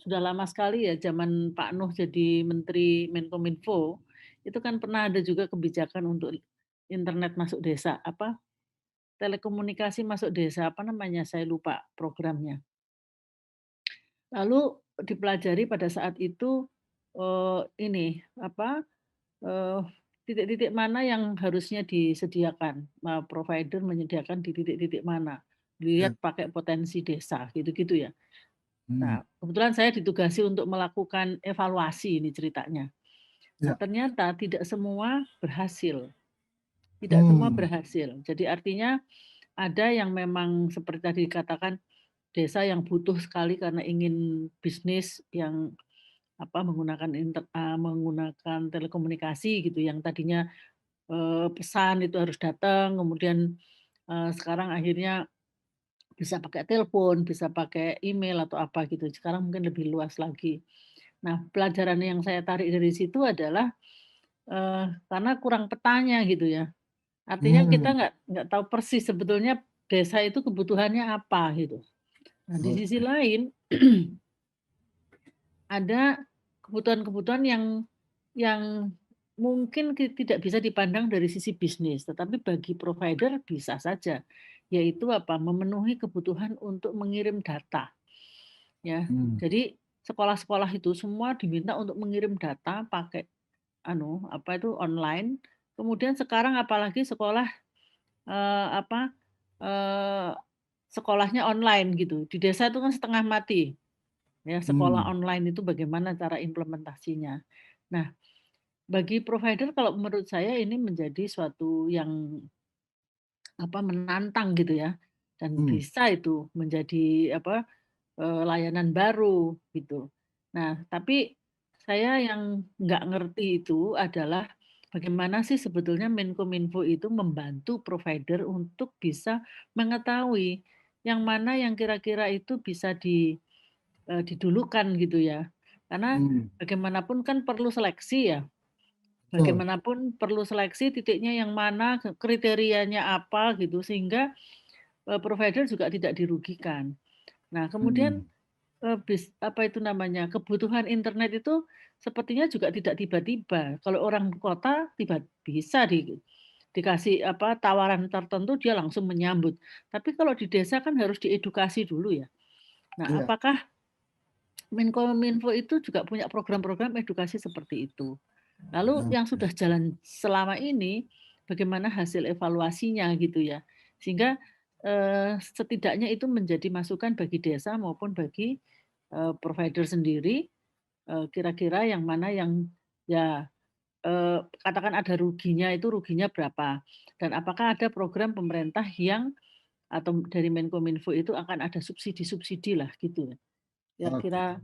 sudah lama sekali ya, zaman Pak Nuh jadi Menteri Menkominfo, itu kan pernah ada juga kebijakan untuk internet masuk desa, telekomunikasi masuk desa, saya lupa programnya. Lalu dipelajari pada saat itu titik-titik mana yang harusnya disediakan, provider menyediakan di titik-titik mana, lihat pakai potensi desa, gitu-gitu ya. Nah, kebetulan saya ditugasi untuk melakukan evaluasi ini ceritanya. Nah, ternyata tidak semua berhasil. Tidak semua berhasil. Jadi artinya ada yang memang seperti tadi dikatakan, desa yang butuh sekali karena ingin bisnis yang menggunakan telekomunikasi gitu, yang tadinya pesan itu harus datang, kemudian sekarang akhirnya bisa pakai telepon, bisa pakai email atau apa gitu. Sekarang mungkin lebih luas lagi. Nah, pelajaran yang saya tarik dari situ adalah karena kurang petanya gitu ya. Artinya kita nggak tahu persis sebetulnya desa itu kebutuhannya apa gitu. Nah, di sisi lain ada kebutuhan-kebutuhan yang mungkin tidak bisa dipandang dari sisi bisnis, tetapi bagi provider bisa saja, yaitu memenuhi kebutuhan untuk mengirim data. Ya, jadi sekolah-sekolah itu semua diminta untuk mengirim data pakai online. Kemudian sekarang apalagi sekolah sekolahnya online gitu. Di desa itu kan setengah mati. Ya, sekolah online itu bagaimana cara implementasinya. Nah, bagi provider kalau menurut saya ini menjadi suatu yang menantang gitu ya. Dan bisa itu menjadi layanan baru gitu. Nah, tapi saya yang nggak ngerti itu adalah bagaimana sih sebetulnya Menkominfo itu membantu provider untuk bisa mengetahui yang mana yang kira-kira itu bisa didulukan gitu ya. Karena bagaimanapun kan perlu seleksi ya. Bagaimanapun perlu seleksi, titiknya yang mana, kriterianya apa gitu, sehingga provider juga tidak dirugikan. Nah, kemudian kebutuhan internet itu sepertinya juga tidak tiba-tiba. Kalau orang kota bisa dikasih tawaran tertentu dia langsung menyambut. Tapi kalau di desa kan harus diedukasi dulu ya. Nah, apakah Menkominfo itu juga punya program-program edukasi seperti itu? Lalu yang sudah jalan selama ini, bagaimana hasil evaluasinya gitu ya? Sehingga setidaknya itu menjadi masukan bagi desa maupun bagi provider sendiri, kira-kira yang mana yang ya katakan ada ruginya, itu ruginya berapa? Dan apakah ada program pemerintah yang atau dari Menkominfo itu akan ada subsidi-subsidi lah gitu ya. Kira-kira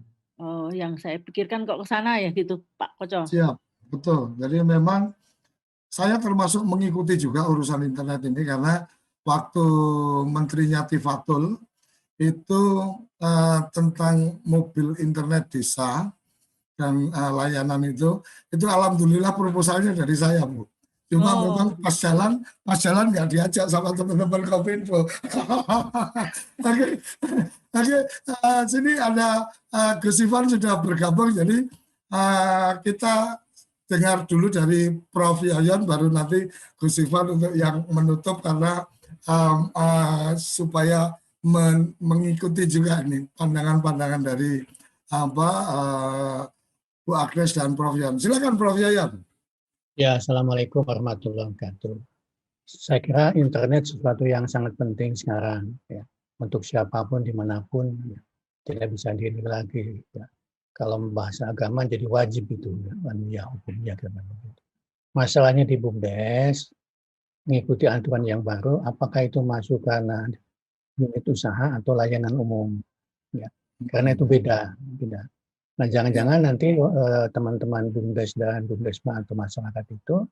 yang saya pikirkan kok ke sana ya gitu Pak Koco. Siap, betul. Jadi memang saya termasuk mengikuti juga urusan internet ini karena waktu menterinya Tifatul itu tentang mobil internet desa dan layanan itu alhamdulillah proposalnya dari saya, Bu. Cuma memang pas jalan nggak diajak sama teman-teman Kominfo. Oke, sini ada Gus Ivan sudah bergabung, jadi kita dengar dulu dari Prof. Yayan, baru nanti Gus Ivan untuk yang menutup karena supaya mengikuti juga ini pandangan-pandangan dari Bu Agnes dan Prof. Yayan. Silakan Prof. Yayan. Ya, Assalamualaikum warahmatullahi wabarakatuh. Saya kira internet sesuatu yang sangat penting sekarang ya, untuk siapapun dimanapun ya, tidak bisa diri lagi. Ya. Kalau bahasa agama jadi wajib itu ya, hukumnya begitu. Masalahnya di BUMDes mengikuti aturan yang baru, apakah itu masuk karena unit usaha atau layanan umum? Ya, karena itu beda. Nah, jangan-jangan nanti teman-teman BUMDes dan BUMDesma atau masyarakat itu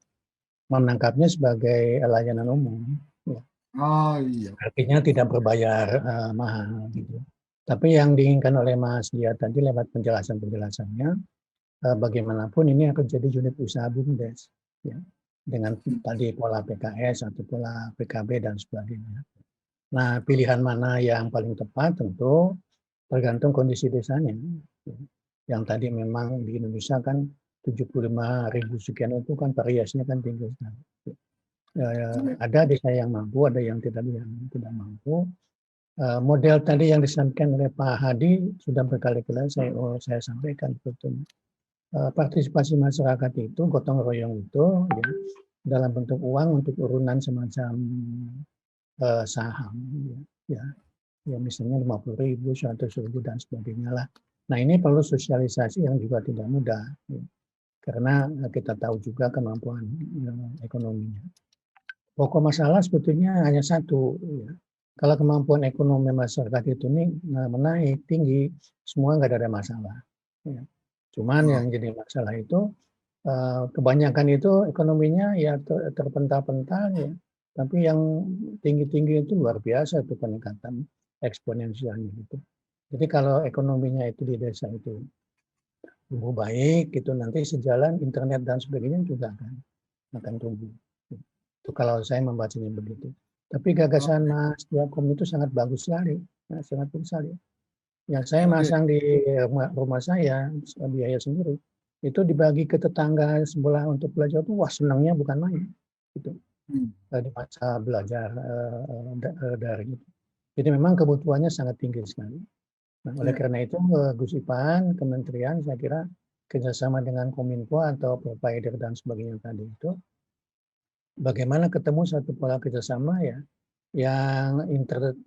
menangkapnya sebagai layanan umum. Ya. Oh iya. Artinya tidak berbayar mahal. Gitu. Tapi yang diinginkan oleh Mas Dia tadi lewat penjelasannya, bagaimanapun ini akan jadi unit usaha BUMDes. Ya. Dengan tadi pola PKS atau pola PKB dan sebagainya. Nah, pilihan mana yang paling tepat tentu tergantung kondisi desanya. Ya. Yang tadi memang di Indonesia kan 75.000 sekian itu kan variasinya kan tinggi sekali. Ada desa yang mampu, ada yang tidak mampu. Model tadi yang disampaikan oleh Pak Hadi sudah berkali-kali saya sampaikan betul. Partisipasi masyarakat itu, gotong royong itu ya, dalam bentuk uang untuk urunan semacam saham ya misalnya 50.000, 100.000 dan sebagainya lah. Nah, ini perlu sosialisasi yang juga tidak mudah, ya. Karena kita tahu juga kemampuan ekonominya. Pokok masalah sebetulnya hanya satu. Ya. Kalau kemampuan ekonomi masyarakat itu menaik tinggi, semua nggak ada masalah. Ya. Cuman yang jadi masalah itu, kebanyakan itu ekonominya ya terpental-pental, ya. Tapi yang tinggi-tinggi itu luar biasa itu peningkatan eksponensialnya gitu. Jadi kalau ekonominya itu di desa itu tumbuh baik, itu nanti sejalan internet dan sebagainya juga akan tumbuh. Itu kalau saya membacanya begitu. Tapi gagasan Mas Diakom itu sangat bagus sekali, sangat bagus sekali. Yang saya masang di rumah saya biaya sendiri, itu dibagi ke tetangga sebelah untuk belajar itu wah senangnya bukan main. Gitu. Di masa belajar daring itu. Jadi memang kebutuhannya sangat tinggi sekali. Nah, oleh karena itu, Gus Ipan, kementerian, saya kira kerjasama dengan Kominfo atau provider dan sebagainya tadi itu, bagaimana ketemu satu pola kerjasama ya, yang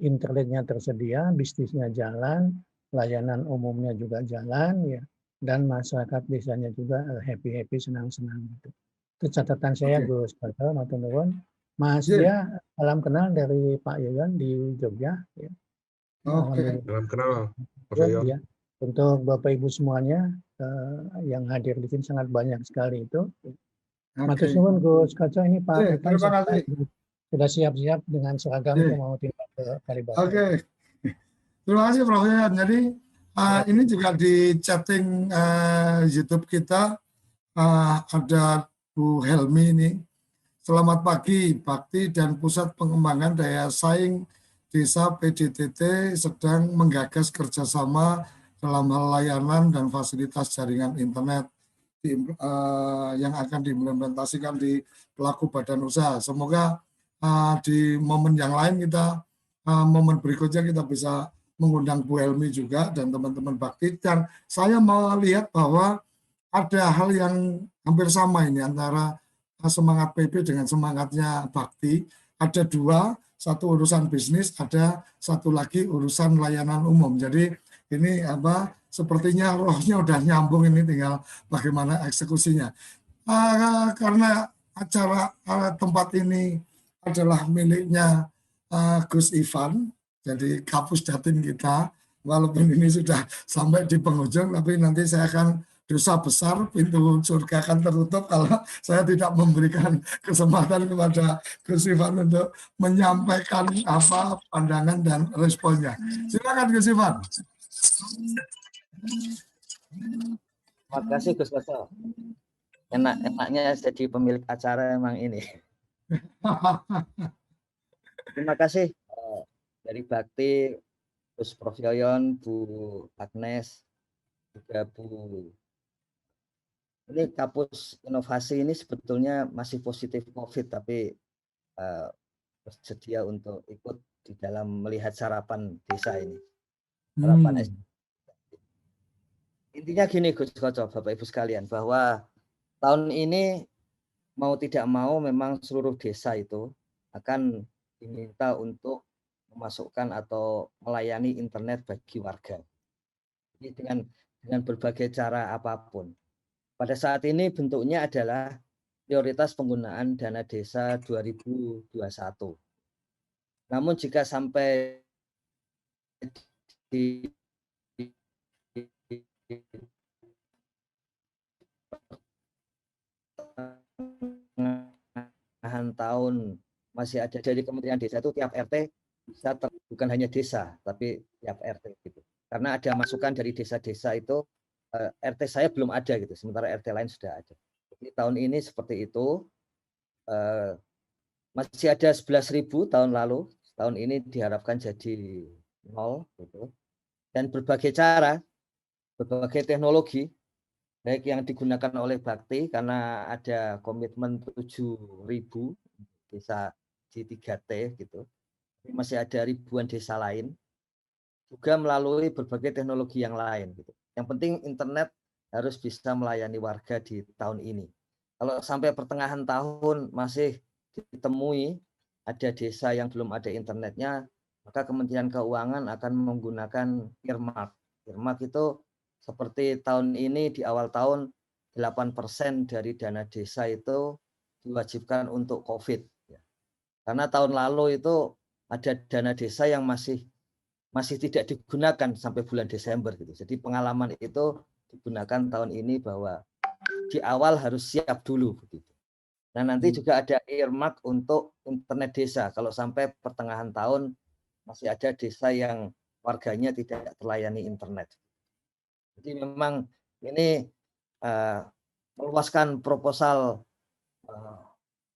internetnya tersedia, bisnisnya jalan, layanan umumnya juga jalan, ya, dan masyarakat desanya juga happy-happy, senang-senang gitu. Itu catatan saya, Gus Ipan, matur nuwun. Mas Dia, salam kenal dari Pak Yayan di Jogja. Ya. Salam kenal, Ya, untuk Bapak Ibu semuanya yang hadir di sini sangat banyak sekali itu. Matur nuwun Gus Koco, ini Pak sudah siap-siap dengan seragam mau tinggal ke Kalibata. Terima kasih Prof. Yayan. Jadi ini juga di chatting YouTube kita ada Bu Helmi ini. Selamat pagi, Bakti dan Pusat Pengembangan Daya Saing Desa PDTT sedang menggagas kerjasama dalam hal layanan dan fasilitas jaringan internet yang akan diimplementasikan di pelaku badan usaha. Semoga di momen yang lain momen berikutnya kita bisa mengundang Bu Helmi juga dan teman-teman Bakti. Dan saya melihat bahwa ada hal yang hampir sama ini antara semangat PP dengan semangatnya Bakti. Ada dua, satu urusan bisnis, ada satu lagi urusan layanan umum. Jadi ini sepertinya rohnya udah nyambung, ini tinggal bagaimana eksekusinya. Karena acara tempat ini adalah miliknya Gus Ivan, jadi Kapus Jatim kita, walaupun ini sudah sampai di penghujung, tapi nanti saya akan dosa besar, pintu surga akan tertutup kalau saya tidak memberikan kesempatan kepada Gus Ivan untuk menyampaikan pandangan dan responnya. Silakan Gus Ivan. Terima kasih Gus Koco. Enaknya jadi pemilik acara emang ini. Terima kasih dari Bakti, Gus Prof Yoyon, Bu Agnes, juga Bu. Ini Kapus Inovasi ini sebetulnya masih positif COVID, tapi bersedia untuk ikut di dalam melihat sarapan desa ini. Sarapan Intinya gini Gus Koco, Bapak Ibu sekalian, bahwa tahun ini mau tidak mau memang seluruh desa itu akan diminta untuk memasukkan atau melayani internet bagi warga. Jadi dengan berbagai cara apapun. Pada saat ini bentuknya adalah prioritas penggunaan dana desa 2021. Namun jika sampai di tahun masih ada dari Kementerian Desa itu tiap RT bisa bukan hanya desa tapi tiap RT gitu. Karena ada masukan dari desa-desa itu RT saya belum ada gitu, sementara RT lain sudah ada. Jadi tahun ini seperti itu, masih ada 11.000 tahun lalu, tahun ini diharapkan jadi 0 gitu. Dan berbagai cara, berbagai teknologi, baik yang digunakan oleh Bakti karena ada komitmen 7.000 desa di 3T gitu. Masih ada ribuan desa lain, juga melalui berbagai teknologi yang lain gitu. Yang penting internet harus bisa melayani warga di tahun ini. Kalau sampai pertengahan tahun masih ditemui ada desa yang belum ada internetnya, maka Kementerian Keuangan akan menggunakan earmark. Earmark itu seperti tahun ini di awal tahun 8% dari dana desa itu diwajibkan untuk COVID. Karena tahun lalu itu ada dana desa yang masih tidak digunakan sampai bulan Desember gitu. Jadi pengalaman itu digunakan tahun ini bahwa di awal harus siap dulu begitu. Nah, nanti juga ada earmark untuk internet desa kalau sampai pertengahan tahun masih ada desa yang warganya tidak terlayani internet. Jadi memang ini meluaskan proposal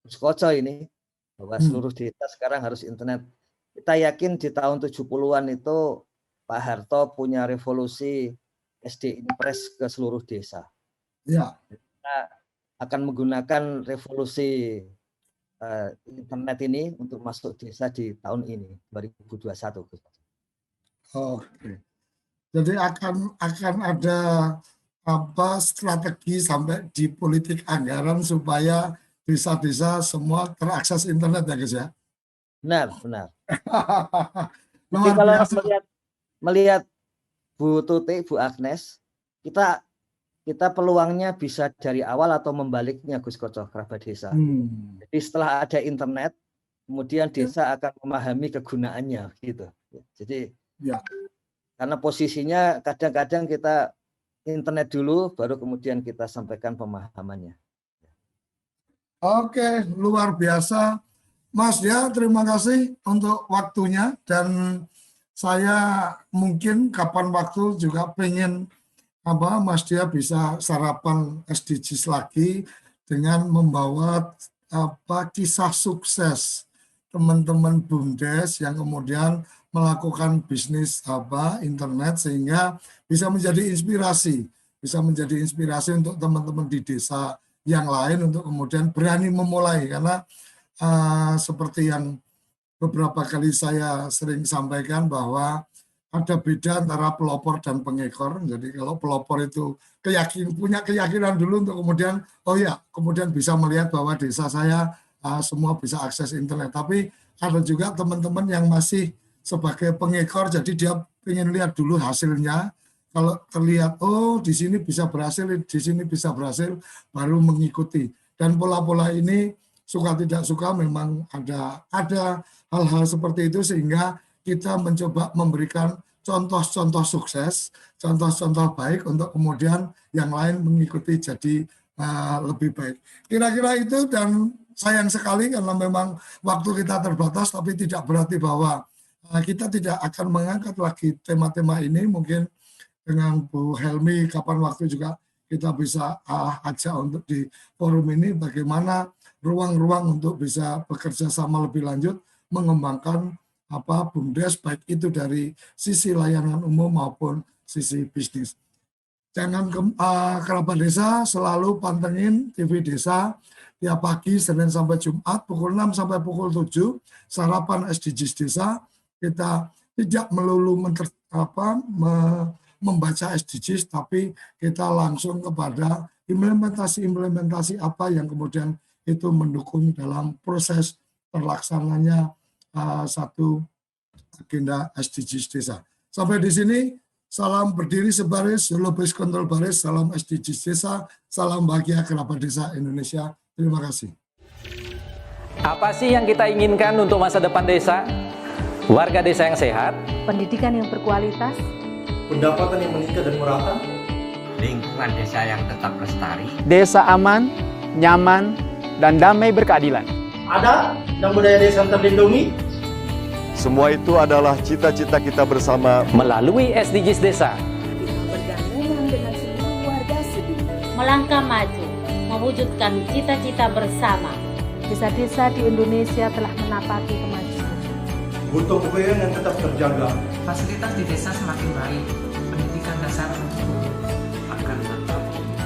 Gus Koco ini bahwa seluruh desa sekarang harus internet. Kita yakin di tahun 70-an itu Pak Harto punya revolusi SD Impres ke seluruh desa. Ya. Kita akan menggunakan revolusi internet ini untuk masuk desa di tahun ini 2021. Oke. Jadi akan ada strategi sampai di politik anggaran supaya desa-desa semua terakses internet ya guys ya. Benar. Jadi kalau melihat Bu Tuti, Bu Agnes, kita peluangnya bisa dari awal atau membaliknya Gus Koco kerabat desa. Jadi setelah ada internet, kemudian desa akan memahami kegunaannya gitu. Jadi karena posisinya kadang-kadang kita internet dulu, baru kemudian kita sampaikan pemahamannya. Oke, luar biasa. Mas Dia, terima kasih untuk waktunya, dan saya mungkin kapan waktu juga pengen Mas Dia bisa sarapan SDGs lagi dengan membawa kisah sukses teman-teman BUMDes yang kemudian melakukan bisnis internet sehingga bisa menjadi inspirasi untuk teman-teman di desa yang lain untuk kemudian berani memulai, karena seperti yang beberapa kali saya sering sampaikan bahwa ada beda antara pelopor dan pengekor. Jadi kalau pelopor itu punya keyakinan dulu untuk kemudian kemudian bisa melihat bahwa desa saya semua bisa akses internet. Tapi ada juga teman-teman yang masih sebagai pengekor, jadi dia ingin lihat dulu hasilnya. Kalau terlihat di sini bisa berhasil, di sini bisa berhasil, baru mengikuti. Dan pola-pola ini suka tidak suka memang ada hal-hal seperti itu, sehingga kita mencoba memberikan contoh-contoh sukses, contoh-contoh baik untuk kemudian yang lain mengikuti jadi lebih baik. Kira-kira itu, dan sayang sekali karena memang waktu kita terbatas, tapi tidak berarti bahwa kita tidak akan mengangkat lagi tema-tema ini. Mungkin dengan Bu Helmi kapan waktu juga kita bisa ajak untuk di forum ini bagaimana ruang-ruang untuk bisa bekerja sama lebih lanjut mengembangkan BUMDes, baik itu dari sisi layanan umum maupun sisi bisnis. Jangan kerabat desa selalu pantengin TV Desa tiap pagi Senin sampai Jumat pukul 6 sampai pukul 7, sarapan SDGs Desa. Kita tidak melulu membaca SDGs, tapi kita langsung kepada implementasi apa yang kemudian itu mendukung dalam proses terlaksananya satu agenda SDGs Desa. Sampai di sini, salam berdiri sebaris, lupis kontrol baris, salam SDGs Desa, salam bahagia kerabat desa Indonesia. Terima kasih. Apa sih yang kita inginkan untuk masa depan desa? Warga desa yang sehat, pendidikan yang berkualitas, pendapatan yang meningkat dan merata, lingkungan desa yang tetap lestari, desa aman, nyaman, dan damai berkeadilan. Adat dan budaya desa terlindungi. Semua itu adalah cita-cita kita bersama melalui SDGs Desa. Bergandengan dengan seluruh warga sedunia, melangkah maju, mewujudkan cita-cita bersama. Desa-desa di Indonesia telah menapaki kemajuan. Gotong royong yang tetap terjaga. Fasilitas di desa semakin baik, pendidikan dasar akan tetap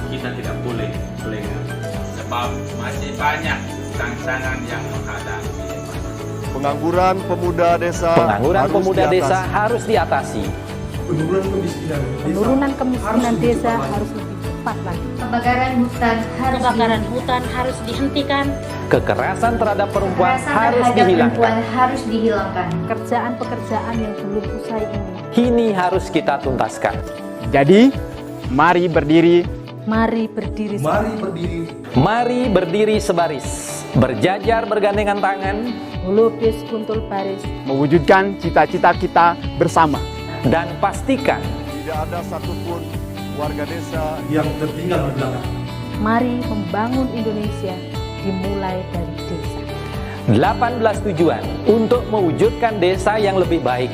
kita tidak boleh lengah, sebab masih banyak tantangan yang menghadapi. pengangguran pemuda desa. Harus diatasi. Penurunan kemiskinan desa harus lebih cepat lagi. Kebakaran hutan harus dihentikan. Kekerasan terhadap perempuan harus dihilangkan. Pekerjaan-pekerjaan yang belum usai ini harus kita tuntaskan. Jadi, mari berdiri. Mari berdiri. Mari berdiri sebaris. Berjajar bergandengan tangan. Lupis kuntul baris. Mewujudkan cita-cita kita bersama. Dan pastikan tidak ada satupun warga desa yang tertinggal di belakang. Mari membangun Indonesia dimulai dari desa. 18 tujuan untuk mewujudkan desa yang lebih baik.